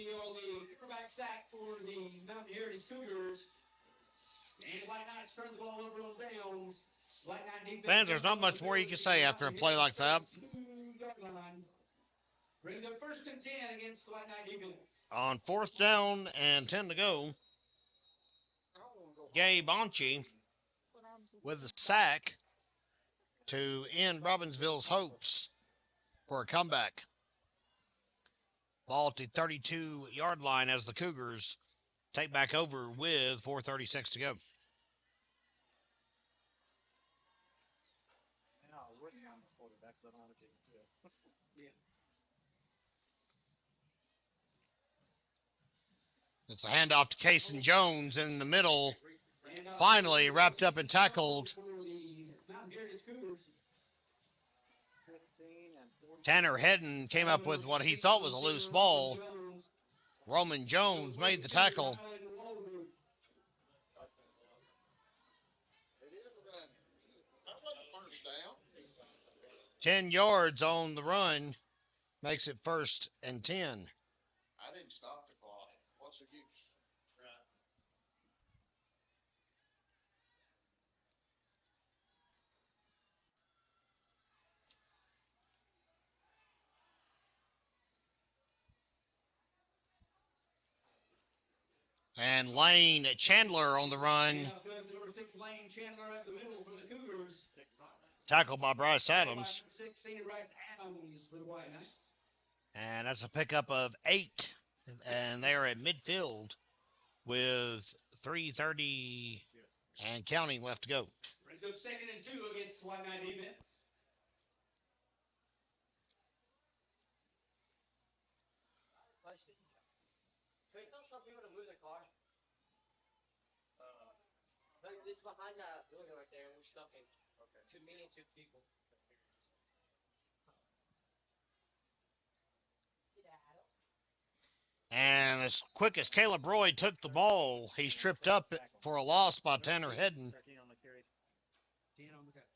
On the quarterback sack for the Mountain Heritage Cougars. And White Knights turn the ball over on downs. White Knight defense.
Fans, there's not much more you can say after a play like that.
Brings up 1st and 10 against the White Knight defense.
On 4th down and 10 to go, Gabe Onchi with the sack to end Robbinsville's hopes for a comeback. Ball at the 32-yard line as the Cougars take back over with 4:36 to go. It's a handoff to Cason Jones in the middle. Finally wrapped up and tackled. Tanner Hedden came up with what he thought was a loose ball. Roman Jones made the tackle.
That wasn't first down.
10 yards on the run makes it 1st and 10.
I didn't stop the clock. What's the use?
And Lane Chandler on the run.
Number 6, Lane Chandler at the middle for the Cougars.
Tackled by Bryce Adams.
6, senior Bryce Adams for the White Knights.
And that's a pickup of 8. And they are at midfield with 3:30 and counting left to go.
Brings up 2nd and 2 against White Knight defense.
Can you tell some people to move their car? It's behind that building right there, and we're stuck in. Okay. 2 me and 2 people.
And as quick as Caleb Roy took the ball, he's tripped up for a loss by Tanner Hedden.
13 on the carry. 10 on the carry.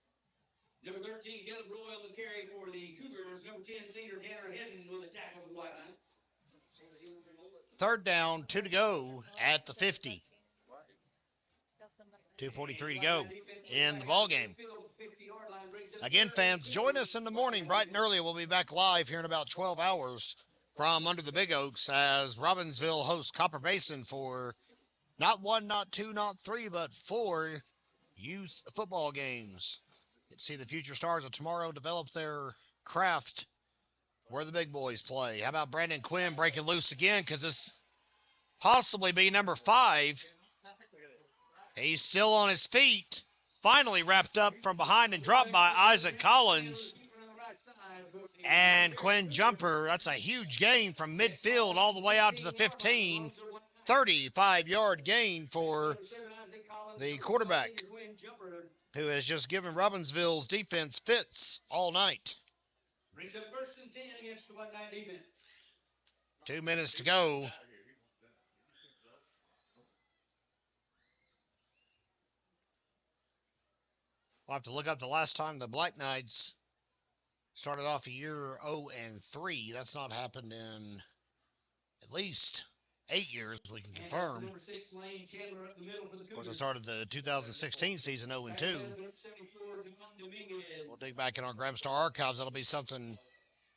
Number 13, Caleb Roy on the carry for the Cougars. Number 10, senior Tanner Hedden with a tackle for the White Knights.
3rd down, 2 to go at the 50. 2:43 to go in the ball game. Again, fans, join us in the morning bright and early. We'll be back live here in about 12 hours from under the Big Oaks as Robbinsville hosts Copper Basin for not 1, not 2, not 3, but 4 youth football games. Get to see the future stars of tomorrow develop their craft where the big boys play. How about Brandon Quinn breaking loose again, because this possibly be number 5. He's still on his feet. Finally wrapped up from behind and dropped by Isaac Collins. And Quinn jumper. That's a huge gain from midfield all the way out to the 15. 35-yard gain for the quarterback, who has just given Robbinsville's defense fits all night.
Brings up 1st and 10 against the White Knight defense.
2 minutes to go. We'll have to look up the last time the Black Knights started off a year 0-3. That's not happened in at least 8 years, we can confirm.
Number 6, Lane Chandler up the middle for the
Of course, I
Cougars.
started the 2016 season 0-2. We'll dig back in our Grabstar archives. That'll be something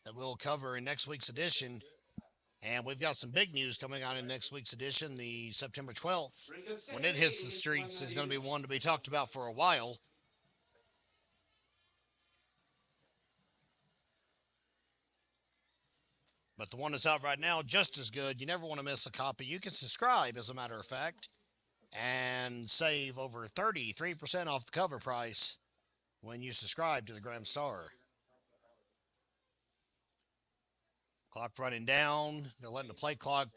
that we'll cover in next week's edition. And we've got some big news coming on in next week's edition. The September 12th, when it hits the streets, is going to be one to be talked about for a while. But the one that's out right now, just as good. You never want to miss a copy. You can subscribe, as a matter of fact, and save over 33% off the cover price when you subscribe to the Graham Star. Clock running down. They're letting the play clock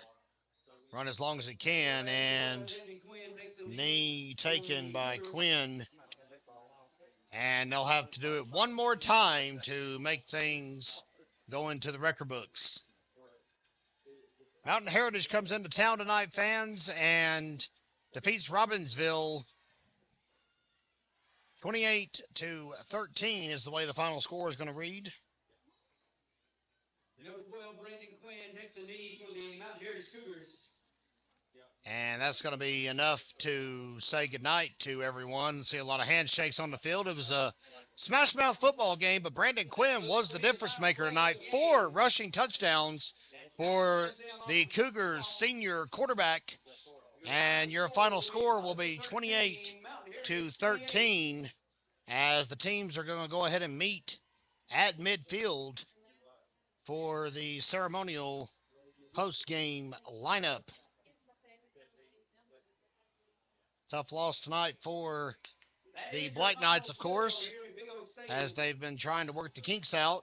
run as long as it can. And knee taken by Quinn. And they'll have to do it one more time to make things go into the record books. Mountain Heritage comes into town tonight, fans, and defeats Robbinsville 28-13 is the way the final score is going to read.
Number 12, Brandon Quinn takes a knee for the Mountain Heritage Cougars.
And that's going to be enough to say goodnight to everyone. See a lot of handshakes on the field. It was a smash mouth football game, but Brandon Quinn was the difference maker tonight. 4 rushing touchdowns for the Cougars senior quarterback. And your final score will be 28-13 as the teams are going to go ahead and meet at midfield for the ceremonial post-game lineup. Tough loss tonight for the Black Knights, of course, as they've been trying to work the kinks out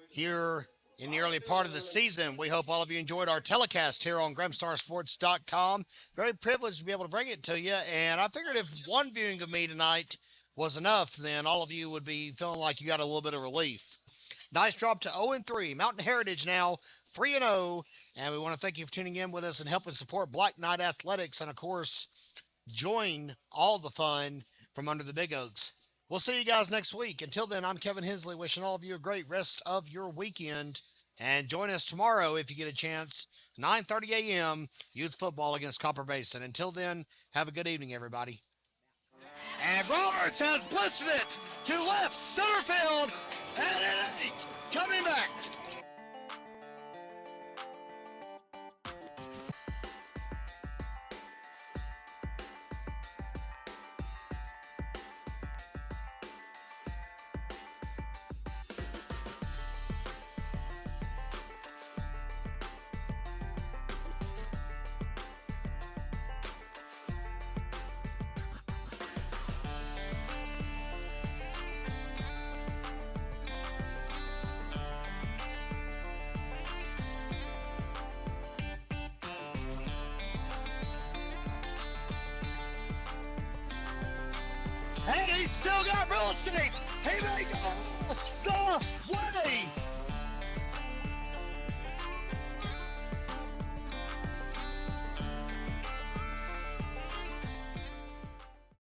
here in the early part of the season. We hope all of you enjoyed our telecast here on GrimstarSports.com. Very privileged to be able to bring it to you, and I figured if one viewing of me tonight was enough, then all of you would be feeling like you got a little bit of relief. Nice drop to 0-3. Mountain Heritage now 3-0, and we want to thank you for tuning in with us and helping support Black Knight Athletics, and of course, join all the fun from under the big oaks. We'll see you guys next week. Until then, I'm Kevin Hensley, wishing all of you a great rest of your weekend. And join us tomorrow if you get a chance, 9:30 a.m., youth football against Copper Basin. Until then, have a good evening, everybody. And Roberts has blistered it to left center field, and it ain't coming back. And he's still got real estate. He makes it the way.